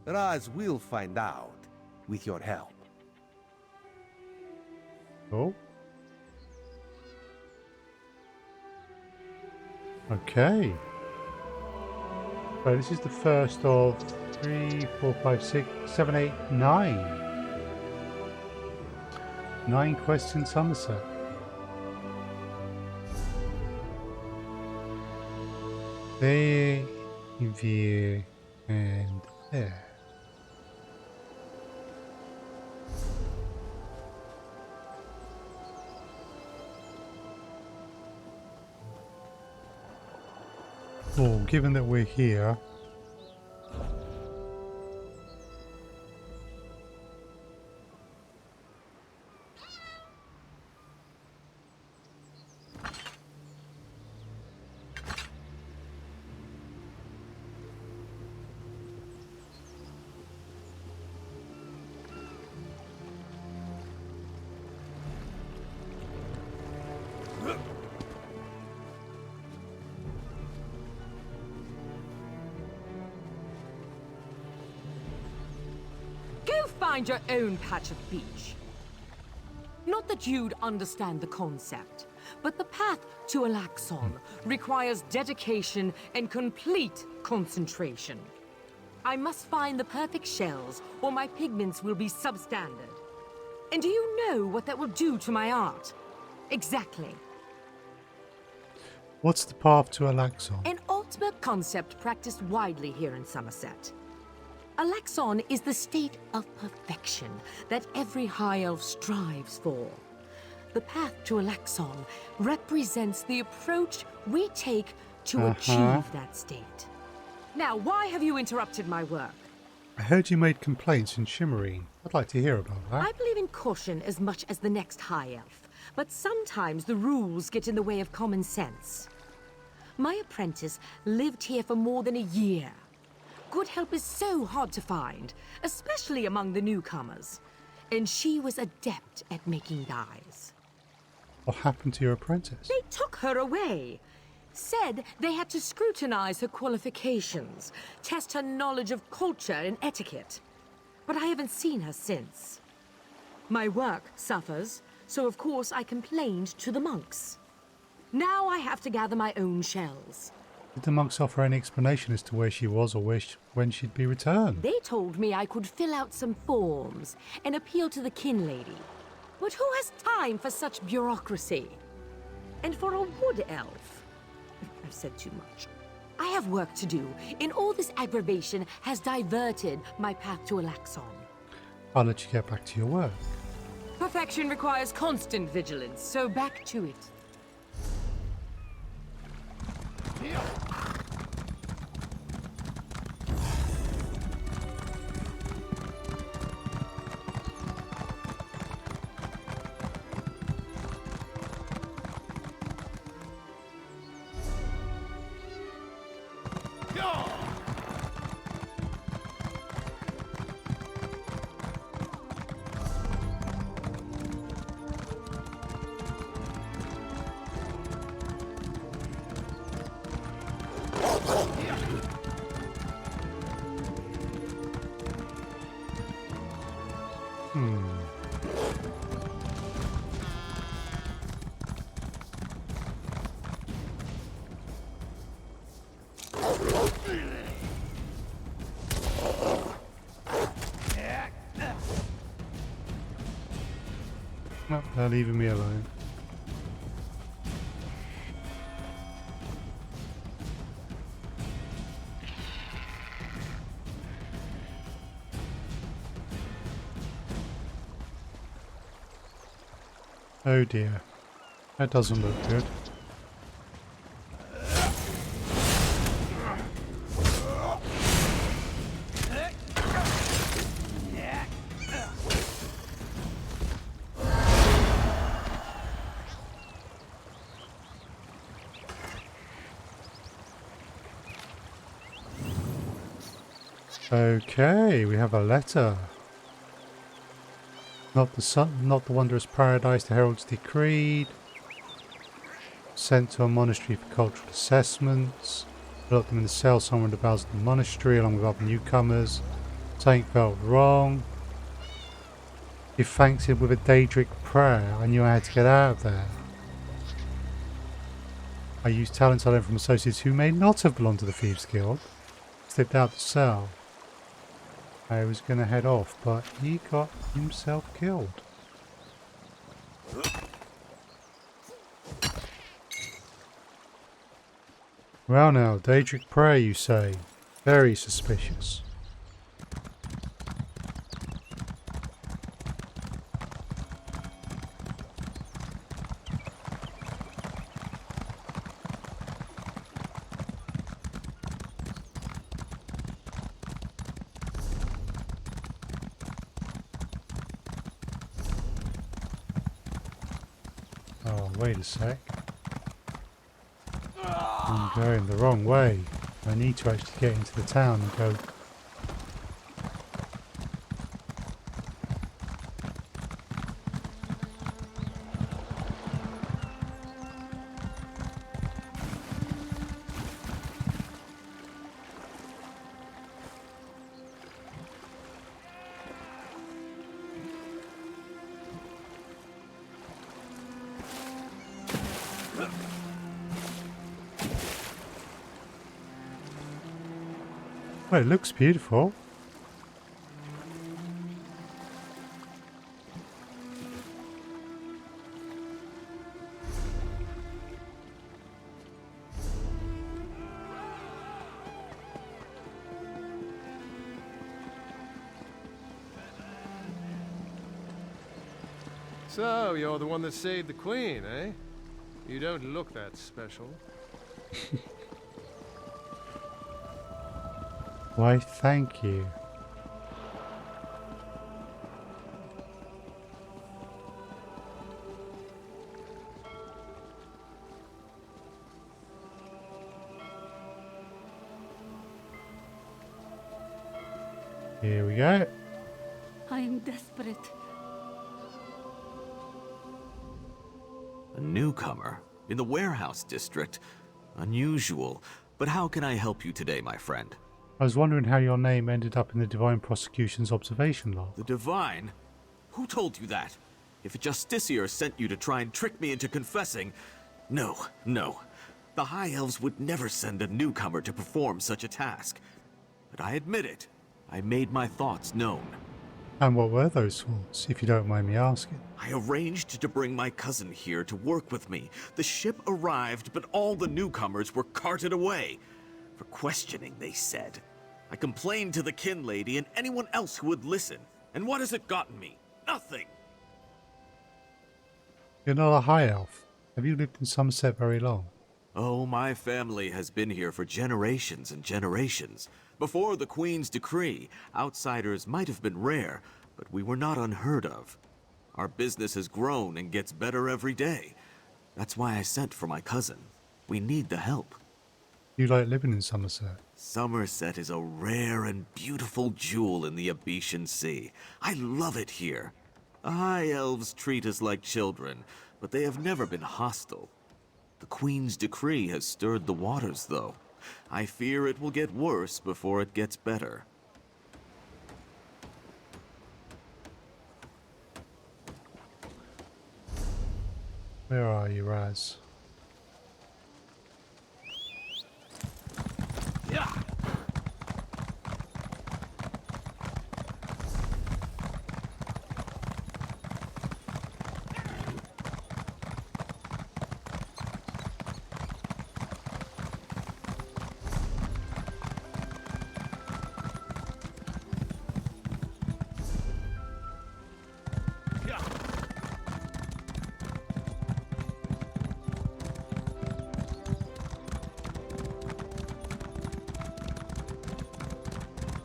Raz will find out, with your help. Oh? Okay. So this is the first of 3, 4, 5, 6, 7, 8, 9. 9 quests in Summerset. There, here, and there. Well, given that we're here, find your own patch of beach. Not that you'd understand the concept, but the path to Alaxon requires dedication and complete concentration. I must find the perfect shells, or my pigments will be substandard. And do you know what that will do to my art? Exactly. What's the path to Alaxon? An ultimate concept practiced widely here in Summerset. Alaxon is the state of perfection that every High Elf strives for. The path to Alaxon represents the approach we take to achieve that state. Now, why have you interrupted my work? I heard you made complaints in Shimmerine. I'd like to hear about that. I believe in caution as much as the next High Elf, but sometimes the rules get in the way of common sense. My apprentice lived here for more than a year. Good help is so hard to find, especially among the newcomers. And she was adept at making dyes. What happened to your apprentice? They took her away. Said they had to scrutinize her qualifications, test her knowledge of culture and etiquette. But I haven't seen her since. My work suffers, so of course I complained to the monks. Now I have to gather my own shells. Did the monks offer any explanation as to where she was or when she'd be returned? They told me I could fill out some forms and appeal to the kin lady. But who has time for such bureaucracy? And for a wood elf? I've said too much. I have work to do, and all this aggravation has diverted my path to Alaxon. I'll let you get back to your work. Perfection requires constant vigilance, so back to it. No, they're leaving me alone. Oh dear. That doesn't look good. Okay, we have a letter. Not the wondrous paradise the heralds decreed. Sent to a monastery for cultural assessments. Locked them in a cell somewhere in the bowels of the monastery along with other newcomers. Something felt wrong. He thanks him with a Daedric prayer. I knew I had to get out of there. I used talents I learned from associates who may not have belonged to the Thieves Guild. Slipped out the cell. I was going to head off, but he got himself killed. Well now, Daedric prayer you say. Very suspicious. Oh, wait a sec. I'm going the wrong way. I need to actually get into the town and go. Well, it looks beautiful. So, you're the one that saved the Queen, eh? You don't look that special. Why, thank you. Here we go. I am desperate. A newcomer in the warehouse district. Unusual. But how can I help you today, my friend? I was wondering how your name ended up in the Divine Prosecution's observation log. The Divine? Who told you that? If a justiciar sent you to try and trick me into confessing... No. The High Elves would never send a newcomer to perform such a task. But I admit it. I made my thoughts known. And what were those thoughts, if you don't mind me asking? I arranged to bring my cousin here to work with me. The ship arrived, but all the newcomers were carted away. For questioning, they said. I complained to the kin lady and anyone else who would listen. And what has it gotten me? Nothing. You're not a high elf. Have you lived in Summerset very long? Oh, my family has been here for generations and generations. Before the Queen's decree, outsiders might have been rare, but we were not unheard of. Our business has grown and gets better every day. That's why I sent for my cousin. We need the help. You like living in Summerset? Summerset is a rare and beautiful jewel in the Abetian Sea. I love it here. The High Elves treat us like children, but they have never been hostile. The Queen's decree has stirred the waters, though. I fear it will get worse before it gets better. Where are you, Raz? Yeah.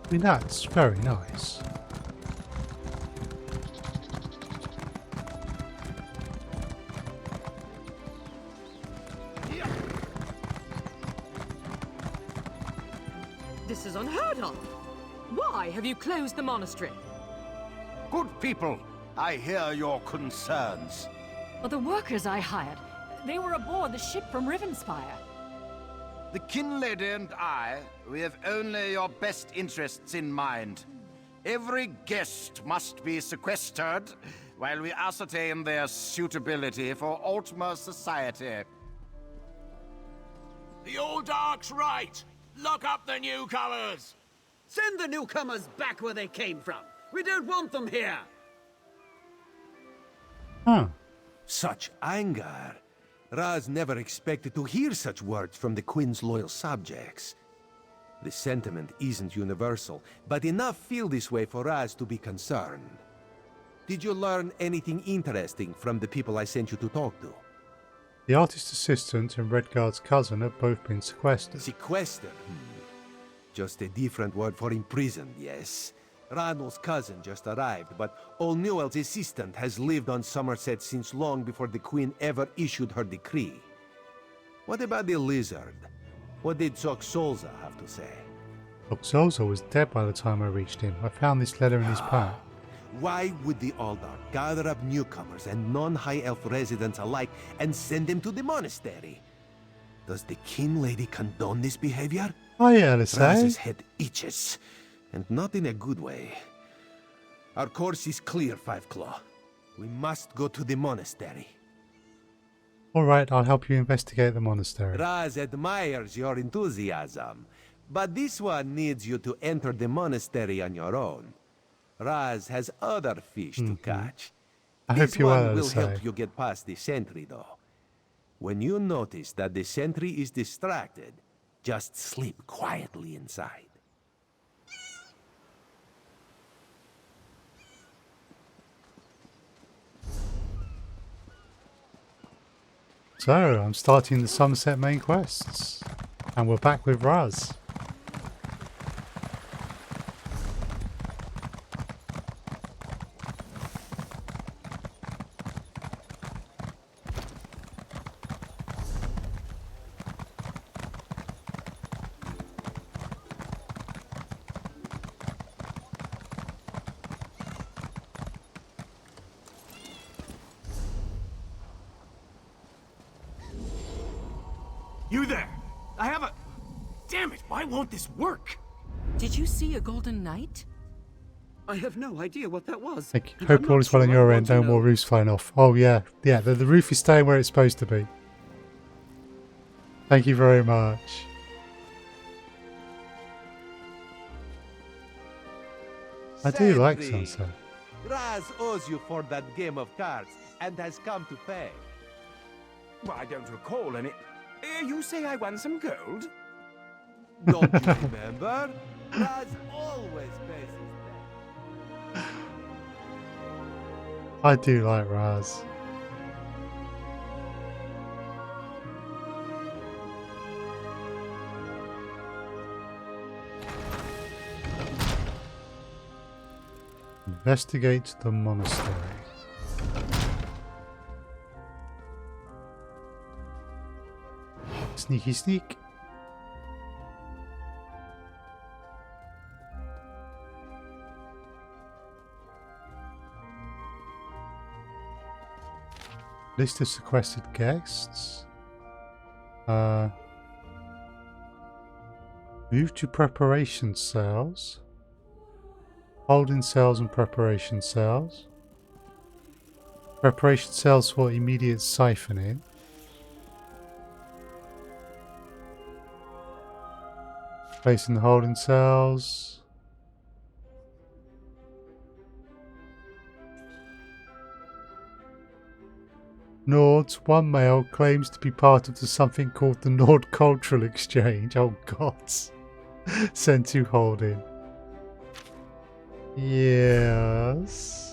I mean, that's very nice. This is unheard of. Why have you closed the monastery? Good people, I hear your concerns. Well, the workers I hired, they were aboard the ship from Rivenspire. The kin lady and I, we have only your best interests in mind. Every guest must be sequestered while we ascertain their suitability for Altmer society. The old Dark's right. Lock up the newcomers. Send the newcomers back where they came from. We don't want them here. Huh. Such anger. Raz never expected to hear such words from the Queen's loyal subjects. The sentiment isn't universal, but enough feel this way for Raz to be concerned. Did you learn anything interesting from the people I sent you to talk to? The artist assistant and Redguard's cousin have both been sequestered. Sequestered? Just a different word for imprisoned, yes. Ranul's cousin just arrived, but Olnewell's assistant has lived on Summerset since long before the Queen ever issued her decree. What about the lizard? What did Soxolza have to say? Oxolza was dead by the time I reached him. I found this letter in his pack. Why would the Aldar gather up newcomers and non-High Elf residents alike and send them to the monastery? Does the kin lady condone this behavior? I heard to say. Raz's head itches. And not in a good way. Our course is clear, Five Claw. We must go to the monastery. Alright, I'll help you investigate the monastery. Raz admires your enthusiasm, but this one needs you to enter the monastery on your own. Raz has other fish to catch. I This hope you one will, will say. help you get past the sentry, though. When you notice that the sentry is distracted, just sleep quietly inside. So, I'm starting the Summerset main quests. And we're back with Raz. You there! I have a... Damn it, why won't this work? Did you see a golden knight? I have no idea what that was. Thank you. Hope all is well on your end. No more roofs flying off. Oh yeah. Yeah, the roof is staying where it's supposed to be. Thank you very much. I do like Sunset. Raz owes you for that game of cards and has come to pay. Well, I don't recall any... you say I won some gold? Don't you remember? Raz always pays his debt. I do like Raz. Investigate the monastery. Sneaky sneak. List of sequestered guests. Move to preparation cells. Holding cells and preparation cells. Preparation cells for immediate siphoning. Placing the holding cells. Nords, one male claims to be part of something called the Nord Cultural Exchange. Oh gods. Sent to holding. Yes.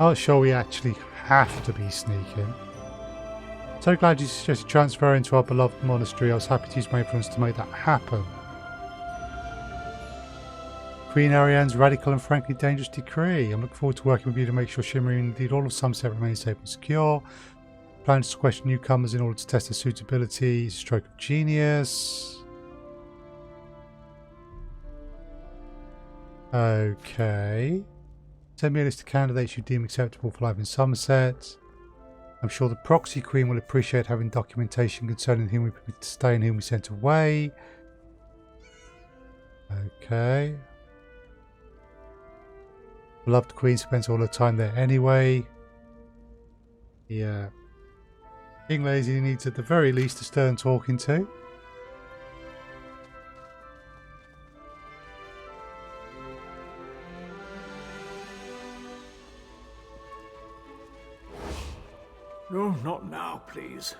Not sure we actually have to be sneaking. So glad you suggested transfer into our beloved monastery. I was happy to use my influence to make that happen. Queen Ariane's radical and frankly dangerous decree. I'm looking forward to working with you to make sure Shimmering and indeed all of Summerset remains safe and secure. Plans to question newcomers in order to test their suitability. Stroke of genius. Okay. Send me a list of candidates you deem acceptable for life in Summerset. I'm sure the proxy queen will appreciate having documentation concerning whom we permit to stay and whom we sent away. Okay. Beloved queen spends all her time there anyway. Yeah. King Lazy needs at the very least a stern talking to. Oh, not now, please.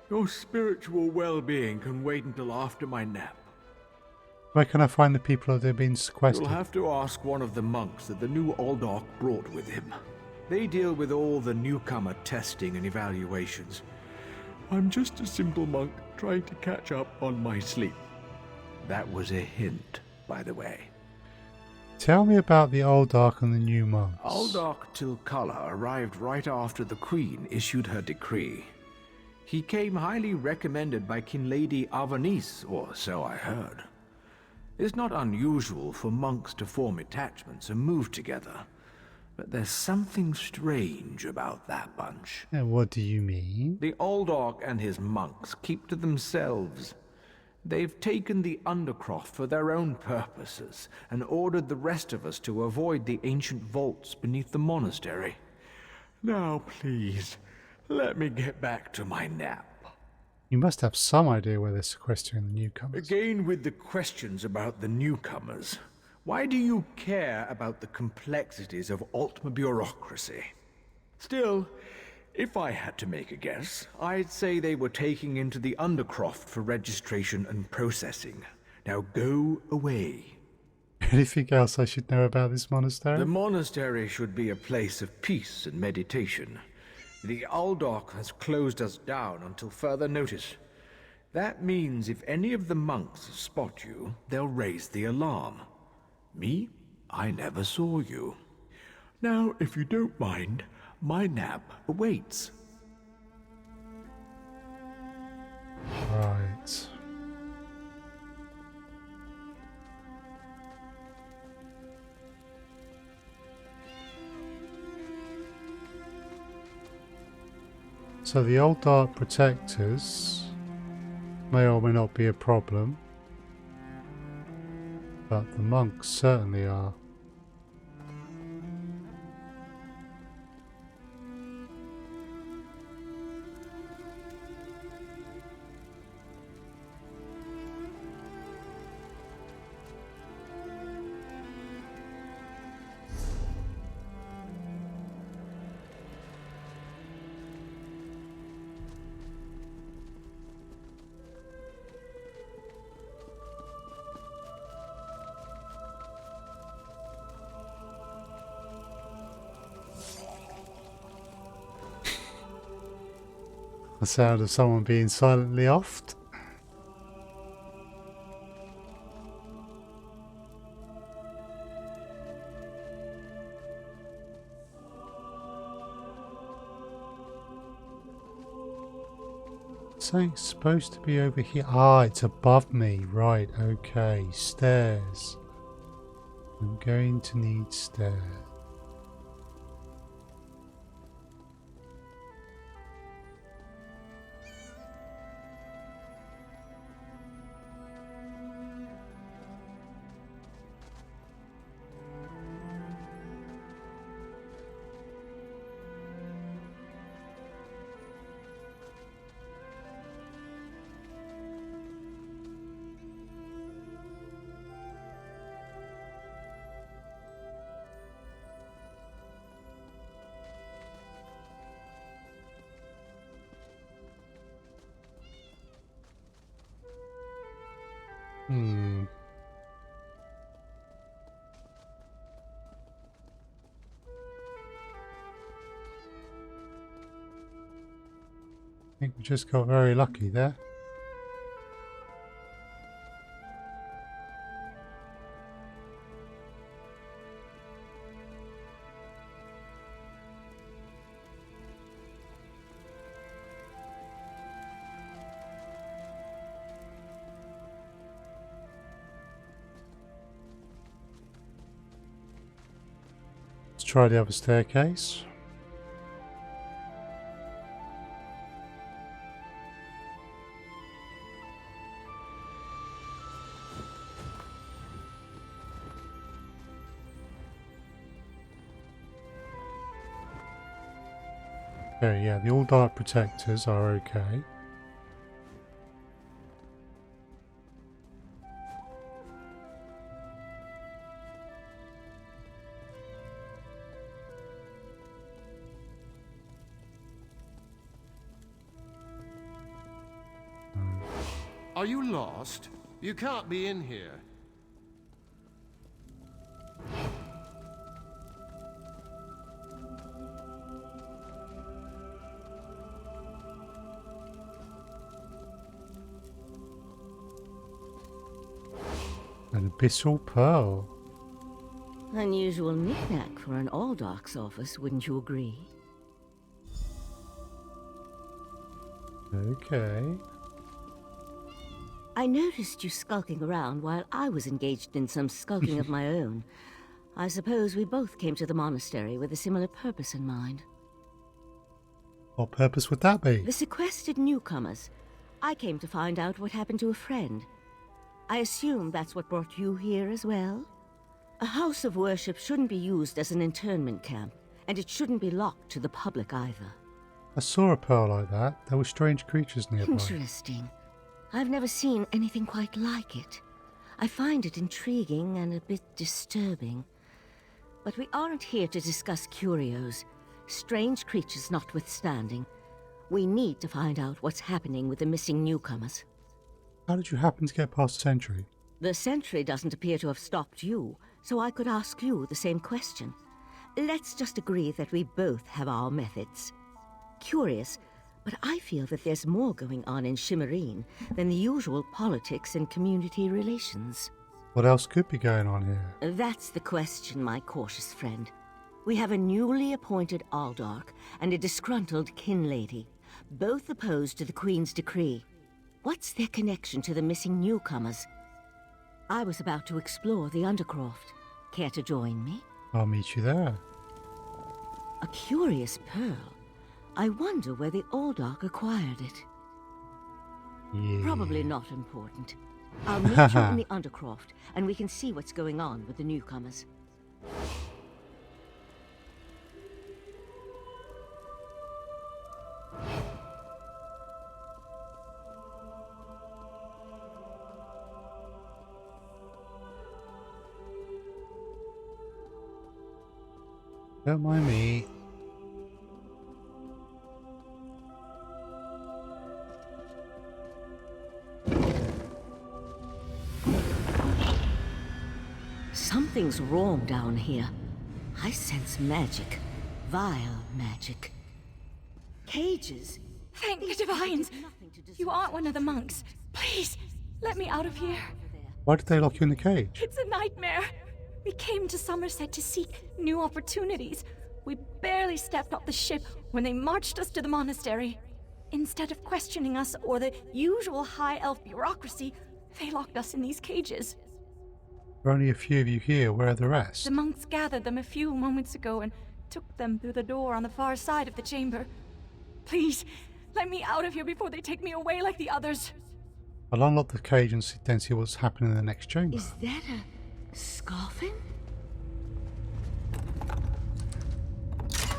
Your spiritual well-being can wait until after my nap. Where can I find the people that have been sequestered? You'll have to ask one of the monks that the new Aldork brought with him. They deal with all the newcomer testing and evaluations. I'm just a simple monk trying to catch up on my sleep. That was a hint, by the way. Tell me about the Aldork and the new monks. Aldork Tilkala arrived right after the Queen issued her decree. He came highly recommended by Kinlady Avanice, or so I heard. It's not unusual for monks to form attachments and move together, but there's something strange about that bunch. And what do you mean? The Aldork and his monks keep to themselves. They've taken the Undercroft for their own purposes and ordered the rest of us to avoid the ancient vaults beneath the monastery. Now, please, let me get back to my nap. You must have some idea where they're sequestering the newcomers. Again with the questions about the newcomers. Why do you care about the complexities of Altma bureaucracy? Still, If I had to make a guess, I'd say they were taking into the Undercroft for registration and processing. Now go away. Anything else I should know about this monastery? The monastery should be a place of peace and meditation. The Aldok has closed us down until further notice. That means if any of the monks spot you, they'll raise the alarm. Me? I never saw you. Now, if you don't mind, my nap awaits. Right. So the old dark protectors may or may not be a problem, but the monks certainly are. The sound of someone being silently offed. Something's supposed to be over here. Ah, it's above me. Right, okay. Stairs. I'm going to need stairs. I think we just got very lucky there. Let's try the other staircase. Okay, yeah, the all dark protectors are okay. Are you lost? You can't be in here. An abyssal pearl. Unusual knick-knack for an Aldark's office, wouldn't you agree? Okay. I noticed you skulking around while I was engaged in some skulking of my own. I suppose we both came to the monastery with a similar purpose in mind. What purpose would that be? The sequestered newcomers. I came to find out what happened to a friend. I assume that's what brought you here as well? A house of worship shouldn't be used as an internment camp, and it shouldn't be locked to the public either. I saw a pearl like that. There were strange creatures nearby. Interesting. I've never seen anything quite like it. I find it intriguing and a bit disturbing. But we aren't here to discuss curios, Strange creatures notwithstanding, we need to find out what's happening with the missing newcomers. How did you happen to get past the sentry? The sentry doesn't appear to have stopped you, so I could ask you the same question. Let's just agree that we both have our methods. Curious, but I feel that there's more going on in Shimmerine than the usual politics and community relations. What else could be going on here? That's the question, my cautious friend. We have a newly appointed Aldarch and a disgruntled kin lady, both opposed to the Queen's decree. What's their connection to the missing newcomers? I was about to explore the Undercroft. Care to join me? I'll meet you there. A curious pearl. I wonder where the Aldarch acquired it. Yeah. Probably not important. I'll meet you in the Undercroft, and we can see what's going on with the newcomers. Don't mind me. Something's wrong down here. I sense magic. Vile magic. Cages? Thank the Divines! You aren't one of the monks. Please, let me out of here. Why did they lock you in the cage? It's a nightmare. We came to Summerset to seek new opportunities. We barely stepped off the ship when they marched us to the monastery. Instead of questioning us or the usual high elf bureaucracy, they locked us in these cages. There are only a few of you here. Where are the rest? The monks gathered them a few moments ago and took them through the door on the far side of the chamber. Please, let me out of here before they take me away like the others. I'll unlock the cage and then see what's happening in the next chamber. Is that a scoffin?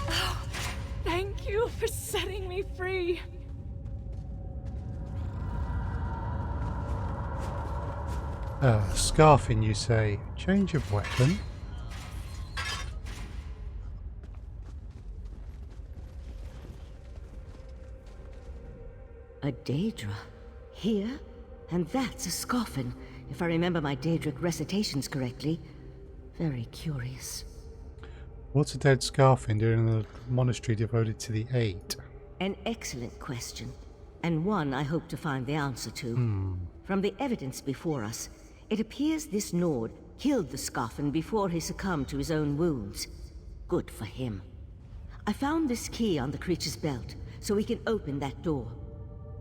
Oh, thank you for setting me free. Scarfing, you say. Change of weapon. A Daedra. Here? And that's a scoffin, if I remember my Daedric recitations correctly. Very curious. What's a dead Scarfin doing in a monastery devoted to the Eight? An excellent question, and one I hope to find the answer to. From the evidence before us, it appears this Nord killed the Scoffin before he succumbed to his own wounds. Good for him. I found this key on the creature's belt, so we can open that door.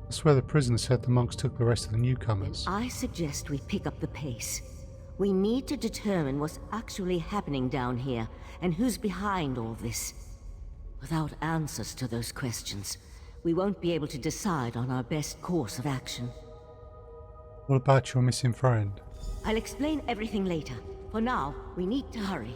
That's where the prisoner said the monks took the rest of the newcomers. I suggest we pick up the pace. We need to determine what's actually happening down here, and who's behind all this. Without answers to those questions, we won't be able to decide on our best course of action. What about your missing friend? I'll explain everything later. For now, we need to hurry.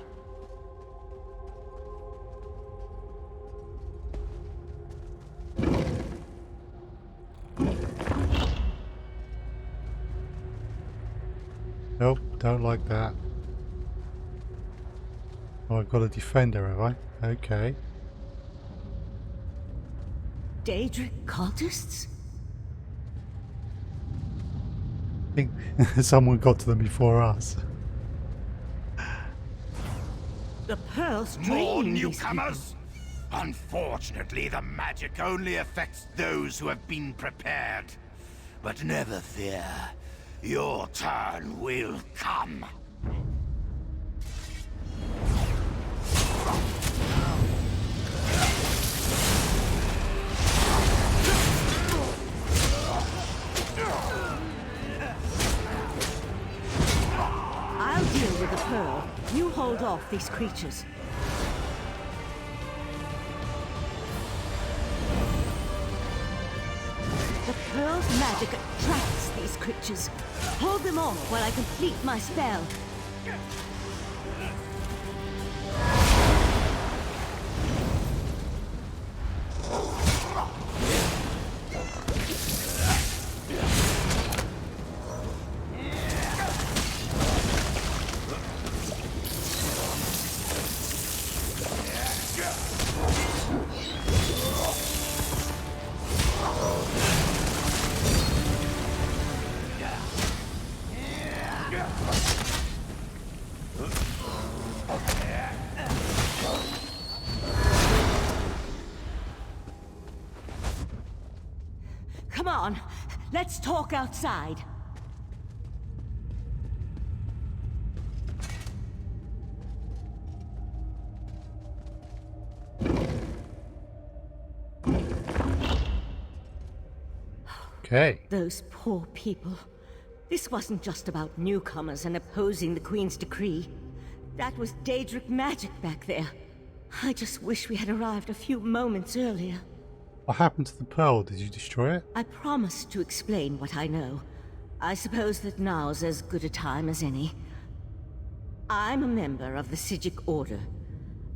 Nope, don't like that. Oh, I've got a defender, have I? Okay. Daedric cultists? I think someone got to them before us. The pearls More drain these newcomers? Unfortunately, the magic only affects those who have been prepared. But never fear. Your turn will come. I'll deal with the pearl. You hold off these creatures. The pearl's magic attracts these creatures. Hold them off while I complete my spell. Come on, let's talk outside. Okay. Those poor people. This wasn't just about newcomers and opposing the Queen's decree. That was Daedric magic back there. I just wish we had arrived a few moments earlier. What happened to the pearl? Did you destroy it? I promised to explain what I know. I suppose that now's as good a time as any. I'm a member of the Sijic Order.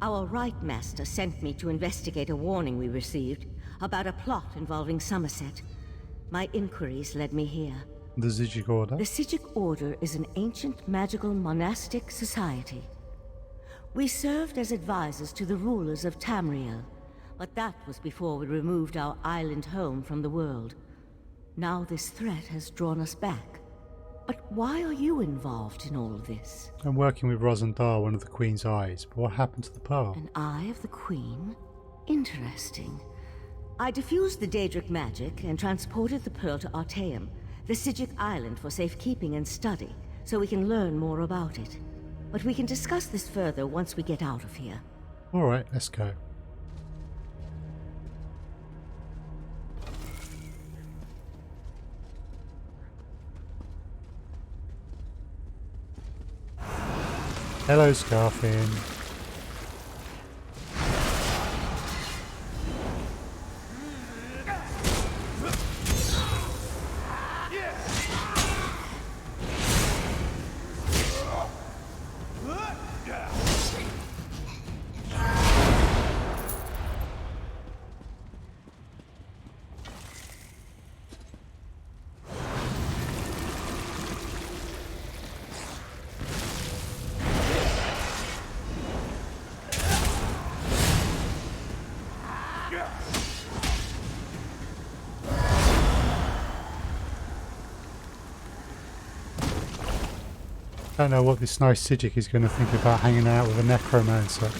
Our Right Master sent me to investigate a warning we received about a plot involving Summerset. My inquiries led me here. The Sijic Order? The Sijic Order is an ancient magical monastic society. We served as advisors to the rulers of Tamriel, but that was before we removed our island home from the world. Now this threat has drawn us back. But why are you involved in all of this? I'm working with Rosendar, one of the Queen's eyes, but what happened to the pearl? An eye of the Queen? Interesting. I diffused the Daedric magic and transported the pearl to Artaeum, the Sijic island, for safekeeping and study, so we can learn more about it. But we can discuss this further once we get out of here. Alright, let's go. Hello, Scarfin. I don't know what this nice Sijic is going to think about hanging out with a necromancer.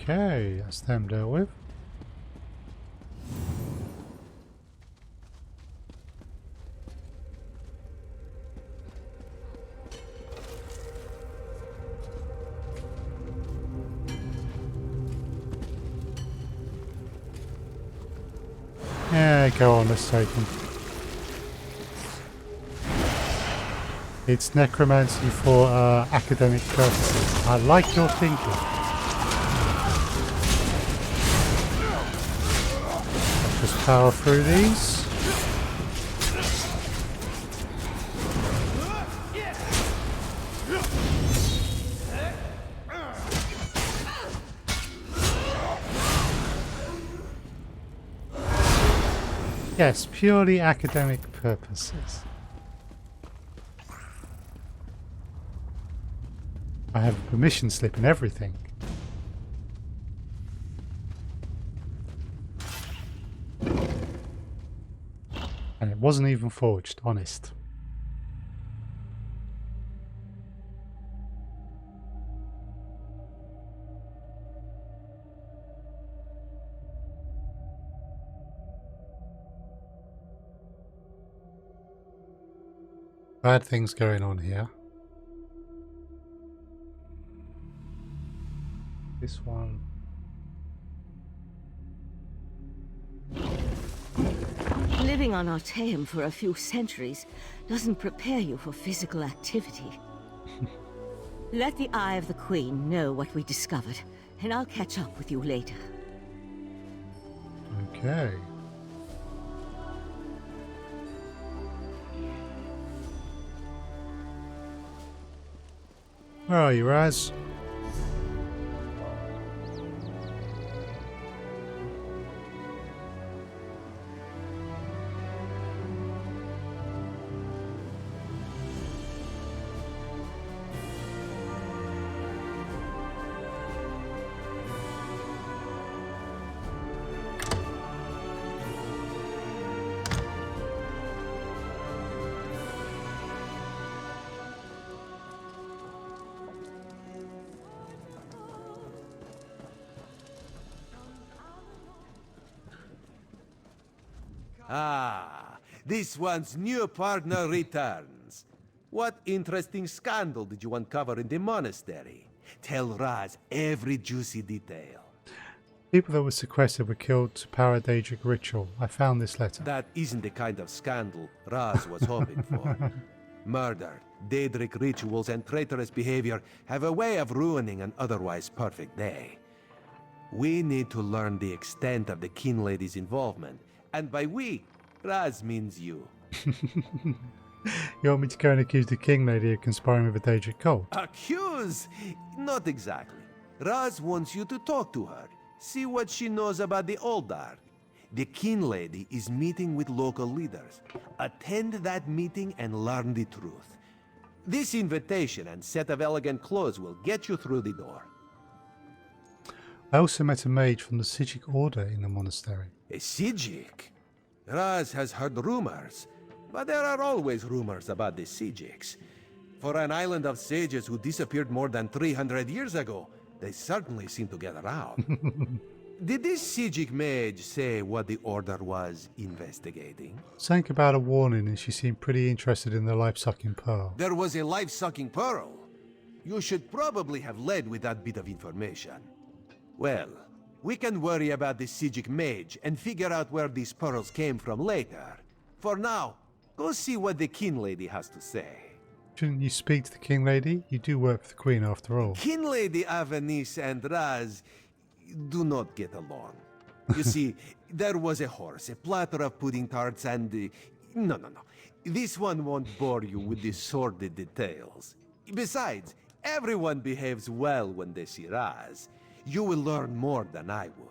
Okay, that's them dealt with. Yeah, go on, let's take them. It's necromancy for academic purposes. I like your thinking. Just power through these. Yes, purely academic purposes. I have a permission slip and everything. And it wasn't even forged, honest. Bad things going on here. This one. Living on Artaeum for a few centuries doesn't prepare you for physical activity. Let the Eye of the Queen know what we discovered, and I'll catch up with you later. Okay. Where are you, Raz? Ah, this one's new partner returns. What interesting scandal did you uncover in the monastery? Tell Raz every juicy detail. People that were sequestered were killed to power a Daedric ritual. I found this letter. That isn't the kind of scandal Raz was hoping for. Murder, Daedric rituals, and traitorous behavior have a way of ruining an otherwise perfect day. We need to learn the extent of the Kin Lady's involvement. And by we, Raz means you. You want me to go and accuse the King Lady of conspiring with the Daedric cult? Accuse? Not exactly. Raz wants you to talk to her. See what she knows about the Oldar. The Kin Lady is meeting with local leaders. Attend that meeting and learn the truth. This invitation and set of elegant clothes will get you through the door. I also met a mage from the Sijic Order in the monastery. A Sijic? Raz has heard rumors, but there are always rumors about the Sijics. For an island of sages who disappeared more than 300 years ago, they certainly seem to get around. Did this Sijic mage say what the Order was investigating? Something about a warning, and she seemed pretty interested in the life-sucking pearl. There was a life-sucking pearl. You should probably have led with that bit of information. Well, we can worry about the Sijic mage and figure out where these pearls came from later. For now, go see what the Kin Lady has to say. Shouldn't you speak to the King Lady? You do work for the Queen after all. Kin Lady Avanice and Raz do not get along. You see, there was a horse, a platter of pudding tarts, and... No. This one won't bore you with the sordid details. Besides, everyone behaves well when they see Raz. You will learn more than I would.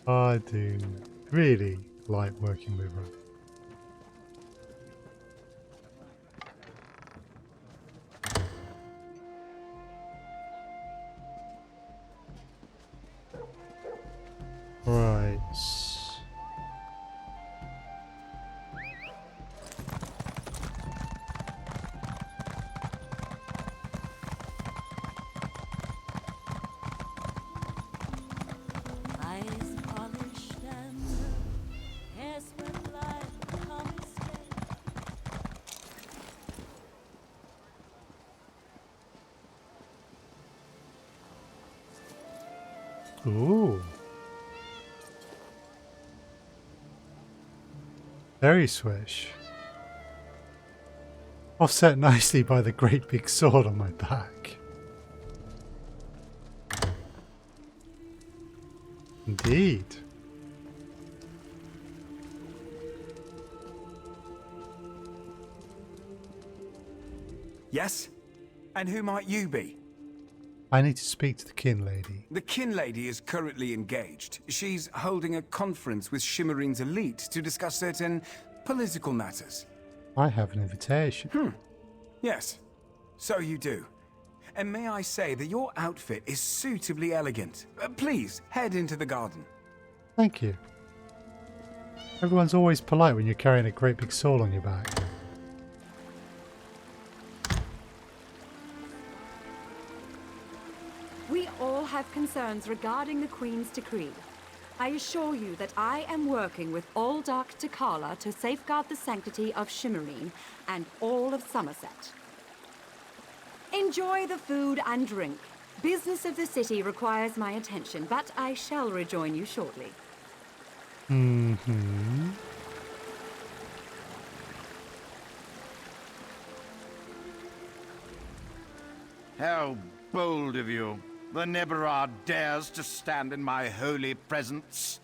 I do really like working with her. Right. Ooh. Very swish. Offset nicely by the great big sword on my back. Indeed. Yes? And who might you be? I need to speak to the Kin Lady. The Kin Lady is currently engaged. She's holding a conference with Shimmerine's elite to discuss certain political matters. I have an invitation. Yes, so you do. And may I say that your outfit is suitably elegant. Please, head into the garden. Thank you. Everyone's always polite when you're carrying a great big sword on your back. We all have concerns regarding the Queen's decree. I assure you that I am working with all Dark Takala to safeguard the sanctity of Shimmerine and all of Summerset. Enjoy the food and drink. Business of the city requires my attention, but I shall rejoin you shortly. Mm-hmm. How bold of you. The Nebarah dares to stand in my holy presence.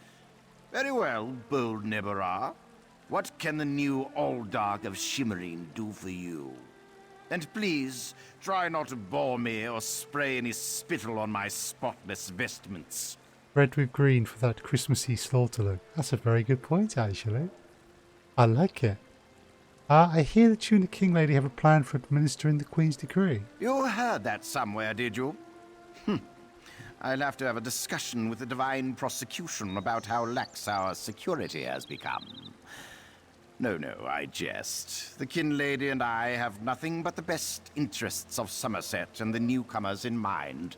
Very well, bold Nebarah. What can the new Alldark of Shimmerine do for you? And please, try not to bore me or spray any spittle on my spotless vestments. Red with green for that Christmassy slaughter look. That's a very good point, actually. I like it. I hear that you and the King Lady have a plan for administering the Queen's decree. You heard that somewhere, did you? I'll have to have a discussion with the Divine Prosecution about how lax our security has become. No, I jest. The Kin Lady and I have nothing but the best interests of Summerset and the newcomers in mind.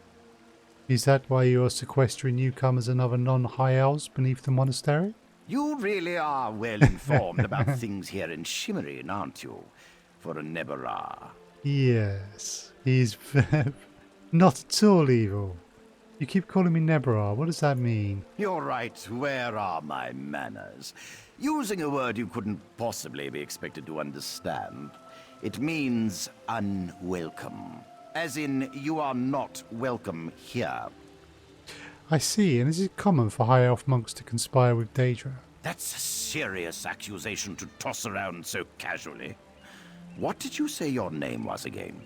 Is that why you're sequestering newcomers and other non-high elves beneath the monastery? You really are well informed about things here in Shimmerine, aren't you? For a Nebarah. Yes, he's not at all evil. You keep calling me Nebarah. What does that mean? You're right. Where are my manners? Using a word you couldn't possibly be expected to understand. It means unwelcome. As in, you are not welcome here. I see, and is it common for high elf monks to conspire with Daedra? That's a serious accusation to toss around so casually. What did you say your name was again?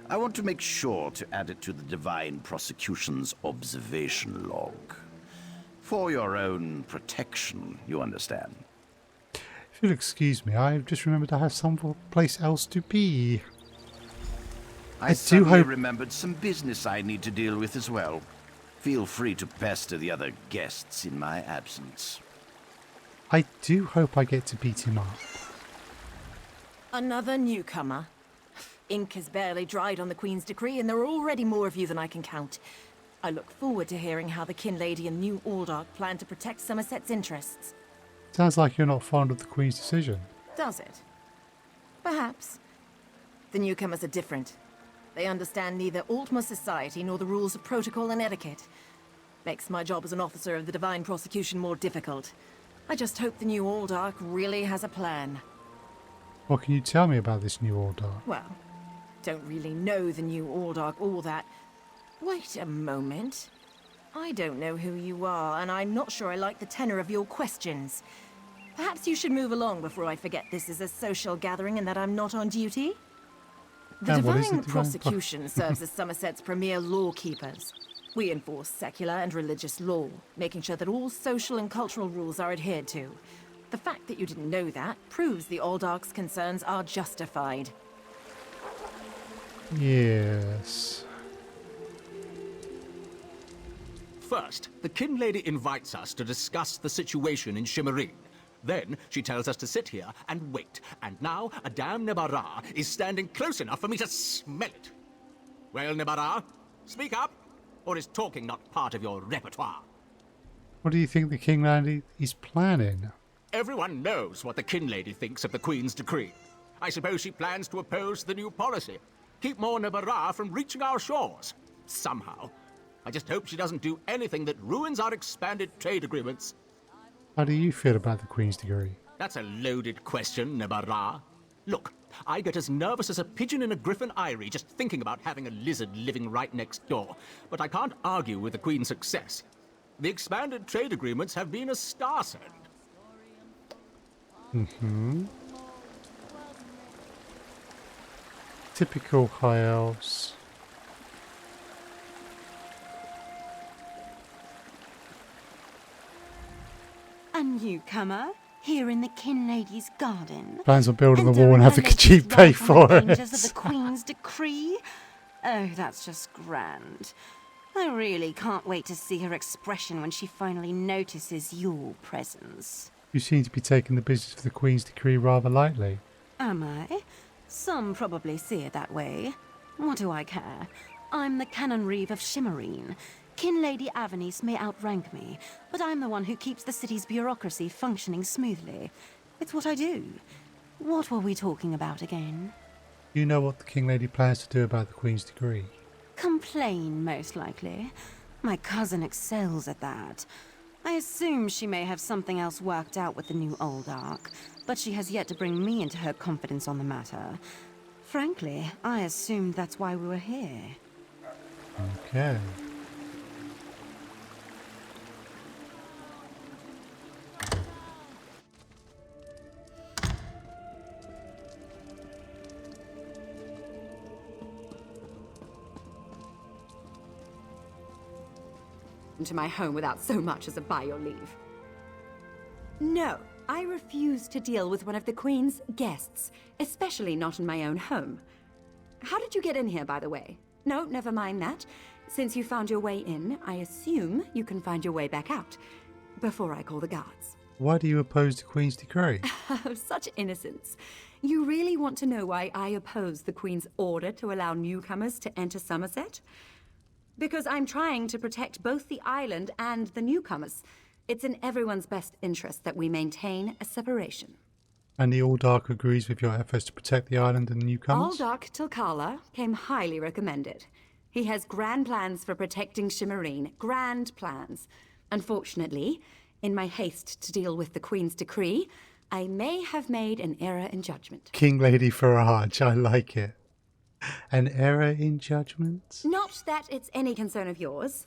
I want to make sure to add it to the Divine Prosecution's observation log. For your own protection, you understand. If you'll excuse me, I've just remembered I have some place else to be. I suddenly remembered some business I need to deal with as well. Feel free to pester the other guests in my absence. I do hope I get to beat him up. Another newcomer. Ink has barely dried on the Queen's decree, and there are already more of you than I can count. I look forward to hearing how the Kin Lady and new Alldark plan to protect Summerset's interests. Sounds like you're not fond of the Queen's decision. Does it? Perhaps. The newcomers are different. They understand neither Altma society nor the rules of protocol and etiquette. Makes my job as an officer of the Divine Prosecution more difficult. I just hope the new Alldark really has a plan. What can you tell me about this new Alldark? Well, don't really know the new Alldark all that. Wait a moment. I don't know who you are, and I'm not sure I like the tenor of your questions. Perhaps you should move along before I forget this is a social gathering and that I'm not on duty? The Divine Prosecution serves as Summerset's premier lawkeepers. We enforce secular and religious law, making sure that all social and cultural rules are adhered to. The fact that you didn't know that proves the Alldark's concerns are justified. Yes. First, the Kin Lady invites us to discuss the situation in Shimmerine. Then, she tells us to sit here and wait. And now, a damn Nebarah is standing close enough for me to smell it. Well, Nebarah, speak up, or is talking not part of your repertoire? What do you think the King Lady is planning? Everyone knows what the Kin Lady thinks of the Queen's decree. I suppose she plans to oppose the new policy. Keep more Nebarah from reaching our shores. Somehow. I just hope she doesn't do anything that ruins our expanded trade agreements. How do you feel about the Queen's decree? That's a loaded question, Nebarah. Look, I get as nervous as a pigeon in a griffin eyrie just thinking about having a lizard living right next door. But I can't argue with the Queen's success. The expanded trade agreements have been a star send. Mm-hmm. Typical high elves. A newcomer here in the Kin Lady's garden. Plans on building the wall and have the Khajiit pay for it. Dangers of the Queen's decree. Oh, that's just grand. I really can't wait to see her expression when she finally notices your presence. You seem to be taking the business of the Queen's decree rather lightly. Am I? Some probably see it that way. What do I care? I'm the Canon Reeve of Shimmerine. Kinlady Avernus may outrank me, but I'm the one who keeps the city's bureaucracy functioning smoothly. It's what I do. What were we talking about again? You know what the King Lady plans to do about the Queen's degree? Complain, most likely. My cousin excels at that. I assume she may have something else worked out with the new Oldark, but she has yet to bring me into her confidence on the matter. Frankly, I assumed that's why we were here. Okay. Into my home without so much as a by your leave. No, I refuse to deal with one of the Queen's guests, especially not in my own home. How did you get in here, by the way? No, never mind that. Since you found your way in, I assume you can find your way back out, before I call the guards. Why do you oppose the Queen's decree? Oh, such innocence. You really want to know why I oppose the Queen's order to allow newcomers to enter Summerset? Because I'm trying to protect both the island and the newcomers. It's in everyone's best interest that we maintain a separation. And the Alldark agrees with your efforts to protect the island and the newcomers? Aldark Tilkala came highly recommended. He has grand plans for protecting Shimmerine. Grand plans. Unfortunately, in my haste to deal with the Queen's decree, I may have made an error in judgment. King Lady Farage, I like it. An error in judgment? Not that it's any concern of yours,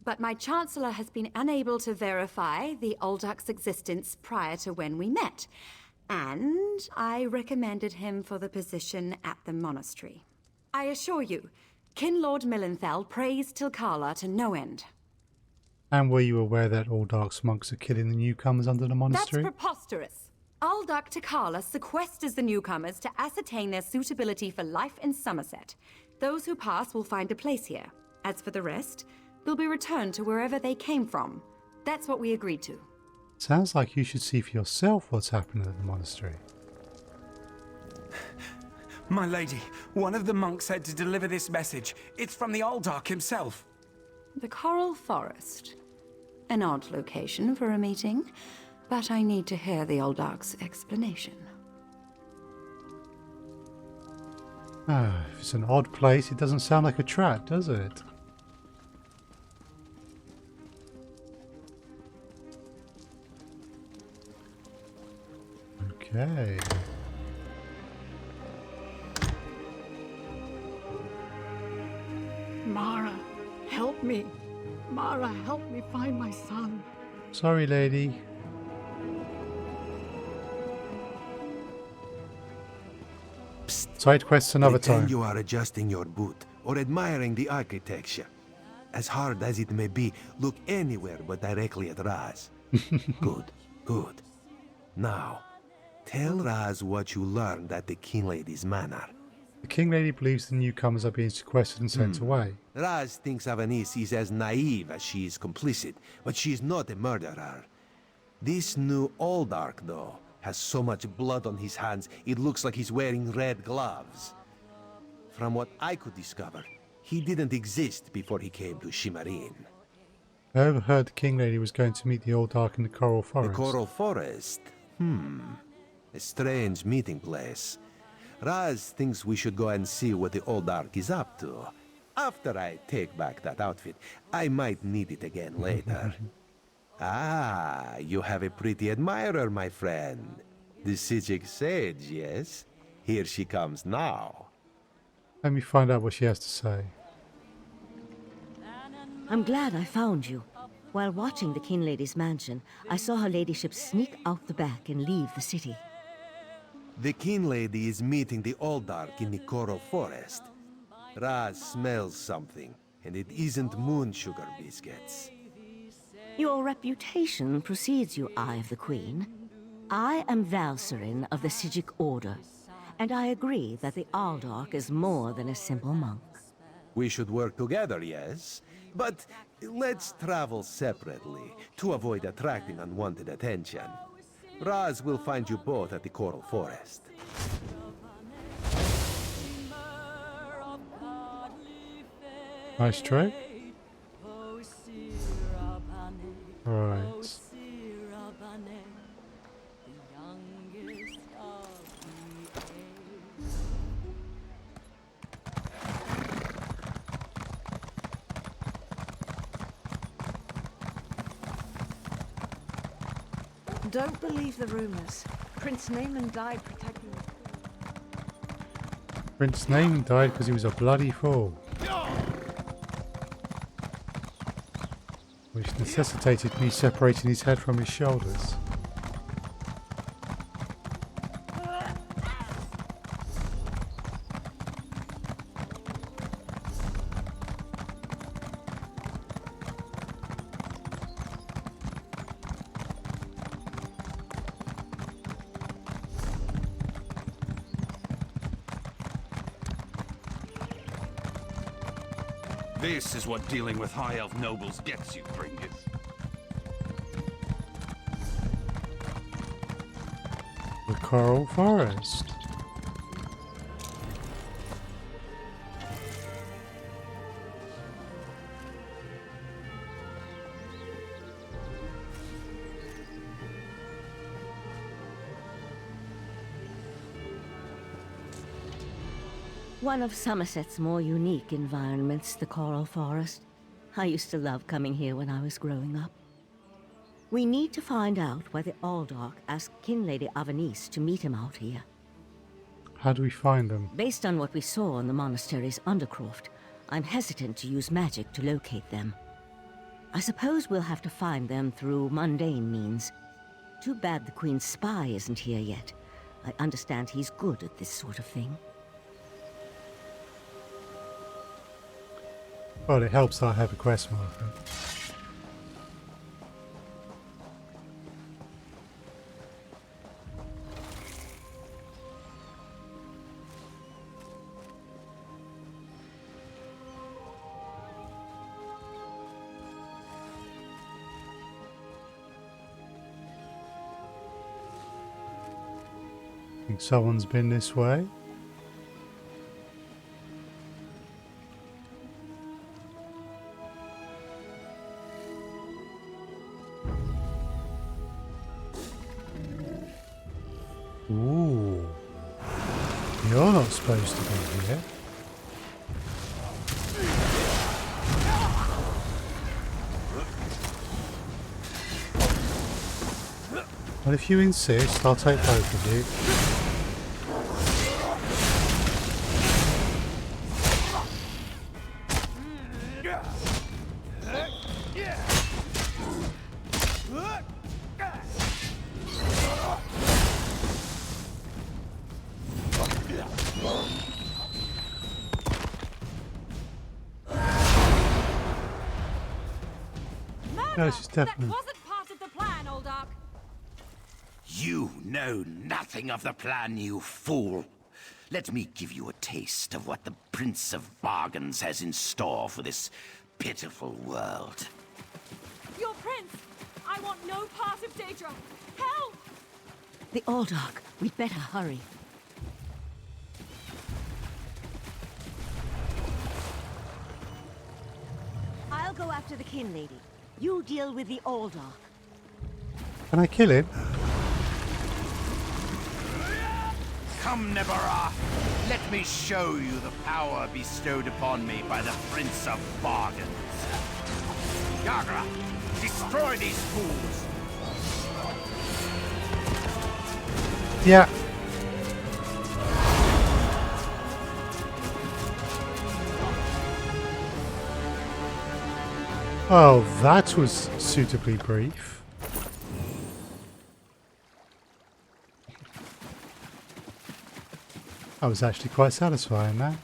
but my Chancellor has been unable to verify the Oldark's existence prior to when we met, and I recommended him for the position at the monastery. I assure you, Kinlord Millenthal praised Tilkala to no end. And were you aware that Alldark's monks are killing the newcomers under the monastery? That's preposterous. Aldark Tikala sequesters the newcomers to ascertain their suitability for life in Summerset. Those who pass will find a place here. As for the rest, they'll be returned to wherever they came from. That's what we agreed to. Sounds like you should see for yourself what's happening at the monastery. My lady, one of the monks said to deliver this message. It's from the Aldark himself. The Coral Forest. An odd location for a meeting, but I need to hear the Aldark's explanation. Ah, if it's an odd place, it doesn't sound like a trap, does it? Okay. Mara, help me. Mara, help me find my son. Sorry, lady. Side quests another Pretend time. you are adjusting your boot or admiring the architecture. As hard as it may be, look anywhere but directly at Raz. Good, good. Now, tell Raz what you learned at the King Lady's manor. The King Lady believes the newcomers are being sequestered and sent away. Raz thinks Avernus is as naive as she is complicit, but she is not a murderer. This new Oldark, though, has so much blood on his hands, it looks like he's wearing red gloves. From what I could discover, he didn't exist before he came to Shimmerine. I overheard the King Lady was going to meet the Alldark in the Coral Forest. The Coral Forest? A strange meeting place. Raz thinks we should go and see what the Oldark is up to. After I take back that outfit, I might need it again later. Ah, you have a pretty admirer, my friend. The Sijic Sage, yes? Here she comes now. Let me find out what she has to say. I'm glad I found you. While watching the King Lady's mansion, I saw her ladyship sneak out the back and leave the city. The King Lady is meeting the Oldark in the Coral Forest. Raz smells something, and it isn't moon sugar biscuits. Your reputation precedes you, Eye of the Queen. I am Valserin of the Sijic Order, and I agree that the Aldark is more than a simple monk. We should work together, yes? But let's travel separately, to avoid attracting unwanted attention. Raz will find you both at the Coral Forest. Nice try. Right. Don't believe the rumors. Prince Naaman died protecting the Prince Naaman died because he was a bloody fool, which necessitated me separating his head from his shoulders. This is what dealing with High Elf nobles gets you, Bringus. The Coral Forest. One of Summerset's more unique environments, the Coral Forest. I used to love coming here when I was growing up. We need to find out why the Aldark asked King Lady Avanice to meet him out here. How do we find them? Based on what we saw in the monastery's undercroft, I'm hesitant to use magic to locate them. I suppose we'll have to find them through mundane means. Too bad the Queen's spy isn't here yet. I understand he's good at this sort of thing. Well, it helps that I have a quest marker. I think someone's been this way. Ooh. You're not supposed to be here. Well, if you insist, I'll take both of you. No, this is definitely... That wasn't part of the plan, Aldark. You know nothing of the plan, you fool. Let me give you a taste of what the Prince of Bargains has in store for this pitiful world. Your prince! I want no part of Daedra! Help! The Aldark, we'd better hurry. I'll go after the Kin Lady. You deal with the Aldark. Can I kill him? Come, Nebara. Let me show you the power bestowed upon me by the Prince of Bargains. Yagra, destroy these fools. Yeah. Oh, that was suitably brief. That was actually quite satisfying, that.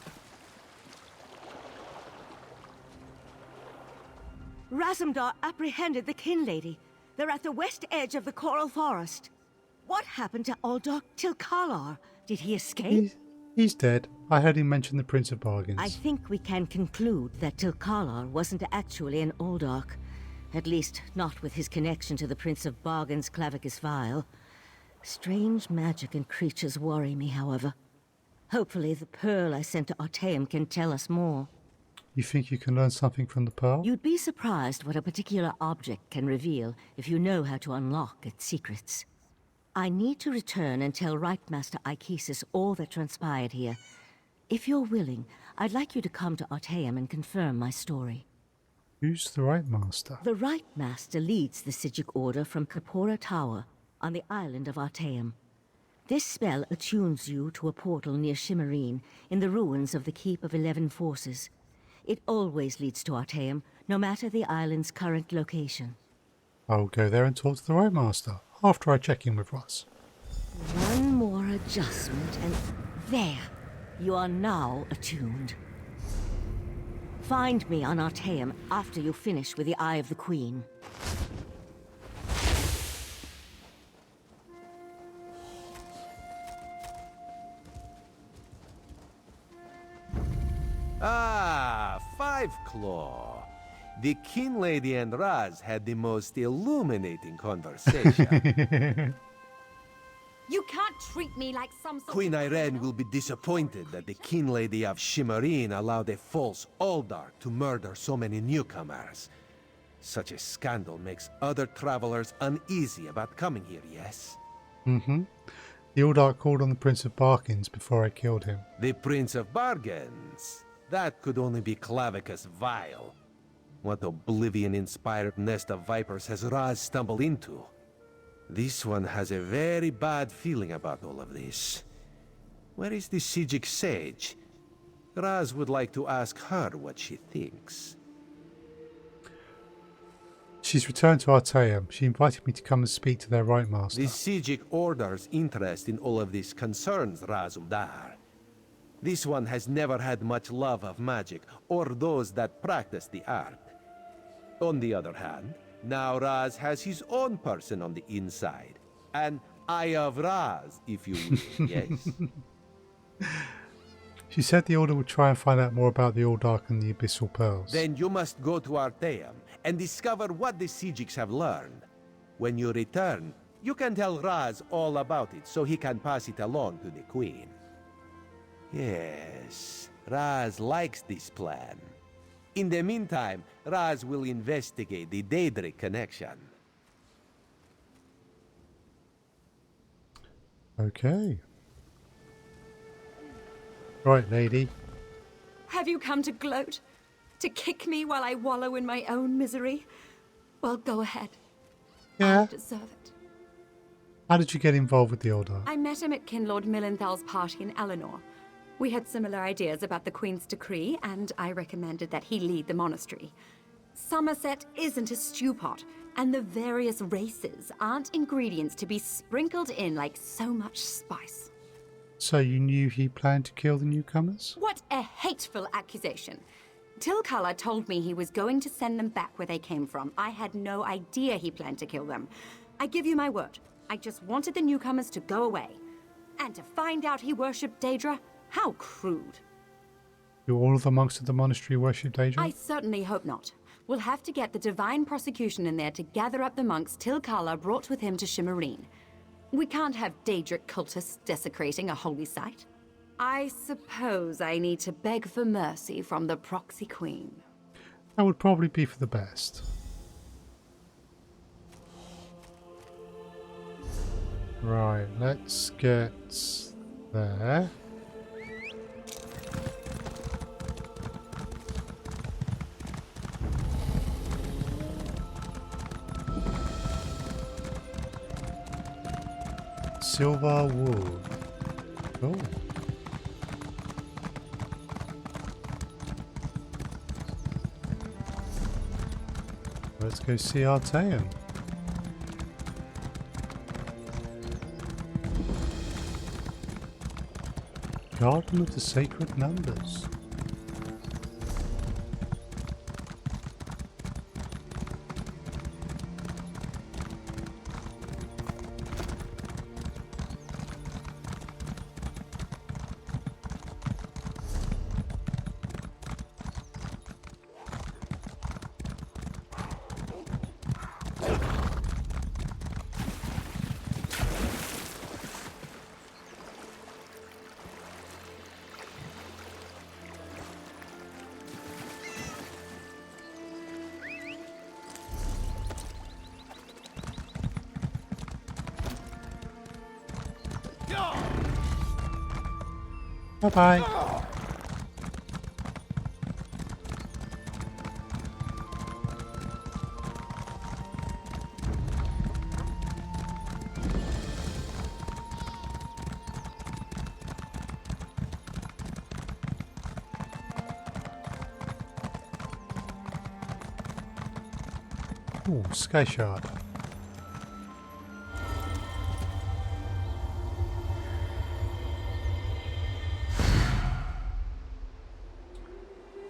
Razumdar apprehended the Kin Lady. They're at the west edge of the Coral Forest. What happened to Aldark Tilkalar? Did he escape? He's dead. I heard him mention the Prince of Bargains. I think we can conclude that Tilkalar wasn't actually an Aldark. At least, not with his connection to the Prince of Bargains' Clavicus Vial. Strange magic and creatures worry me, however. Hopefully the pearl I sent to Artaeum can tell us more. You think you can learn something from the pearl? You'd be surprised what a particular object can reveal if you know how to unlock its secrets. I need to return and tell Right Master Ikesis all that transpired here. If you're willing, I'd like you to come to Artaeum and confirm my story. Who's the Right Master? The Right Master leads the Sijic Order from Kapora Tower on the island of Artaeum. This spell attunes you to a portal near Shimmerine in the ruins of the Keep of 11 Forces. It always leads to Artaeum, no matter the island's current location. I'll go there and talk to the Right Master after I check in with Russ. One more adjustment and there! You are now attuned. Find me on Artaeum after you finish with the Eye of the Queen. Ah, Five Claw. The King Lady and Raz had the most illuminating conversation. You can't treat me like some sort Queen of Irene will be disappointed that the King Lady of Shimmerine allowed a false Uldark to murder so many newcomers. Such a scandal makes other travelers uneasy about coming here, yes? Mm-hmm. The Uldark called on the Prince of Bargains before I killed him. The Prince of Bargains? That could only be Clavicus Vile. What oblivion-inspired nest of vipers has Raz stumbled into? This one has a very bad feeling about all of this. Where is the Sijic Sage? Raz would like to ask her what she thinks. She's returned to Artaeum. She invited me to come and speak to their Right Master. The Sijic Order's interest in all of this concerns Raz Uldar. This one has never had much love of magic, or those that practice the art. On the other hand, now Raz has his own person on the inside. An Eye of Raz, if you will, yes? She said the Order would try and find out more about the Uldark and the Abyssal Pearls. Then you must go to Artaeum and discover what the Sijics have learned. When you return, you can tell Raz all about it so he can pass it along to the Queen. Yes, Raz likes this plan. In the meantime, Raz will investigate the Daedric connection. Okay. Right, lady. Have you come to gloat? To kick me while I wallow in my own misery? Well, go ahead. Yeah. I deserve it. How did you get involved with the Uldark? I met him at Kinlord Millenthal's party in Eleanor. We had similar ideas about the Queen's decree, and I recommended that he lead the monastery. Summerset isn't a stew pot, and the various races aren't ingredients to be sprinkled in like so much spice. So you knew he planned to kill the newcomers? What a hateful accusation. Tilkala told me he was going to send them back where they came from. I had no idea he planned to kill them. I give you my word. I just wanted the newcomers to go away. And to find out he worshipped Daedra? How crude. Do all of the monks of the monastery worship Daedra? I certainly hope not. We'll have to get the Divine Prosecution in there to gather up the monks Tilkala brought with him to Shimmerine. We can't have Daedric cultists desecrating a holy site. I suppose I need to beg for mercy from the proxy queen. That would probably be for the best. Right, let's get there. Silver wood. Oh. Let's go see Artaeum. Garden of the Sacred Numbers. Bye-bye. Ooh, Sky Shard.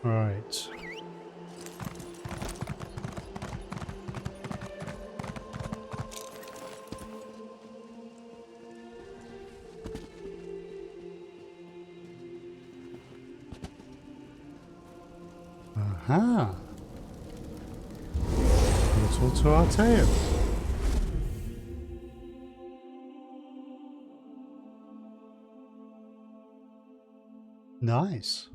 Right. Aha. Portal to Artaeum. Nice.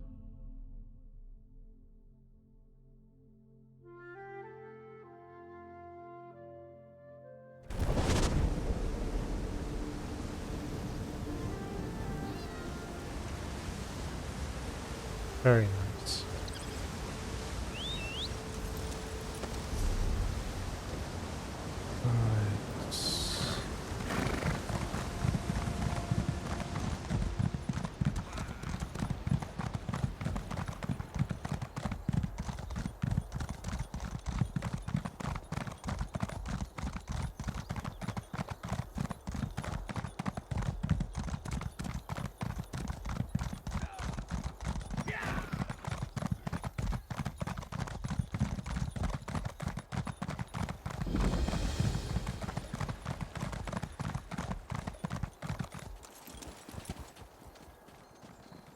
Very nice.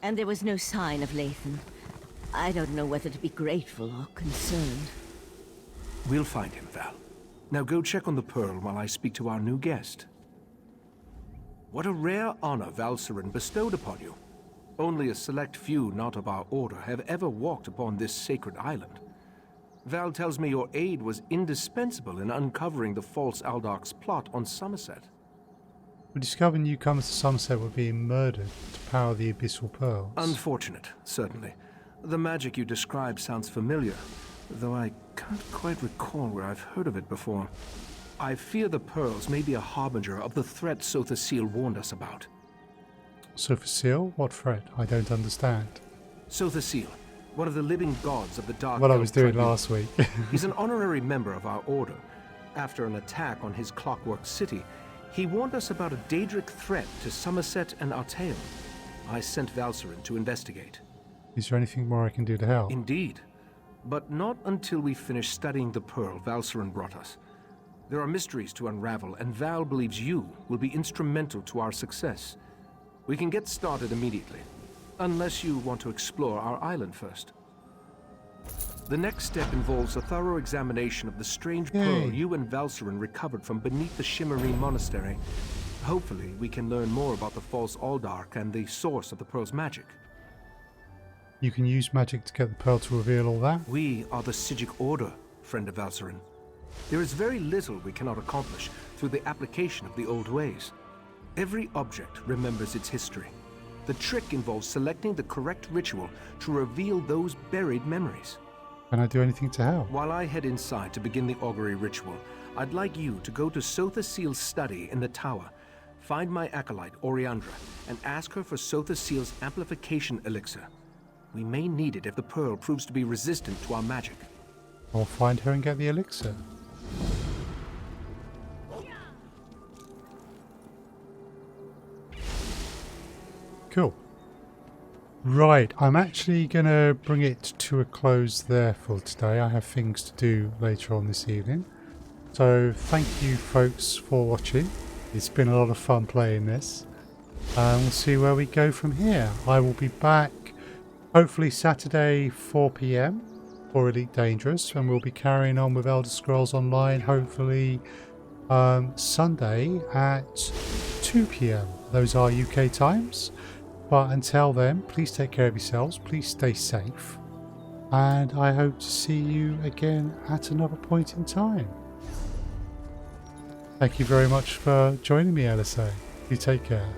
And there was no sign of Lathan. I don't know whether to be grateful or concerned. We'll find him, Val. Now go check on the Pearl while I speak to our new guest. What a rare honor Valcerin bestowed upon you. Only a select few not of our order have ever walked upon this sacred island. Val tells me your aid was indispensable in uncovering the false Aldark's plot on Summerset. We discovered newcomers to Summerset were being murdered to power the Abyssal Pearls. Unfortunate, certainly. The magic you describe sounds familiar, though I can't quite recall where I've heard of it before. I fear the Pearls may be a harbinger of the threat Sotha Seal warned us about. Sotha Seal? What threat? I don't understand. Sotha Seal, one of the living gods of the Dark What I Elf was doing Tribunal. last week. He's an honorary member of our order. After an attack on his Clockwork City, he warned us about a Daedric threat to Summerset and Artaeum. I sent Valcerin to investigate. Is there anything more I can do to help? Indeed. But not until we finish studying the Pearl Valcerin brought us. There are mysteries to unravel, and Val believes you will be instrumental to our success. We can get started immediately, unless you want to explore our island first. The next step involves a thorough examination of the strange pearl you and Valcerin recovered from beneath the Shimmerine Monastery. Hopefully, we can learn more about the false Aldark and the source of the pearl's magic. You can use magic to get the pearl to reveal all that? We are the Psijic Order, friend of Valcerin. There is very little we cannot accomplish through the application of the old ways. Every object remembers its history. The trick involves selecting the correct ritual to reveal those buried memories. Can I do anything to help? While I head inside to begin the augury ritual, I'd like you to go to Sotha Seal's study in the tower, find my acolyte, Oriandra, and ask her for Sotha Seal's amplification elixir. We may need it if the pearl proves to be resistant to our magic. I'll find her and get the elixir. Cool. Right, I'm actually going to bring it to a close there for today. I have things to do later on this evening. So thank you folks for watching. It's been a lot of fun playing this. And we'll see where we go from here. I will be back hopefully Saturday 4 PM for Elite Dangerous, and we'll be carrying on with Elder Scrolls Online hopefully Sunday at 2 PM. Those are UK times. But until then, please take care of yourselves, please stay safe, and I hope to see you again at another point in time. Thank you very much for joining me, LSA. You take care.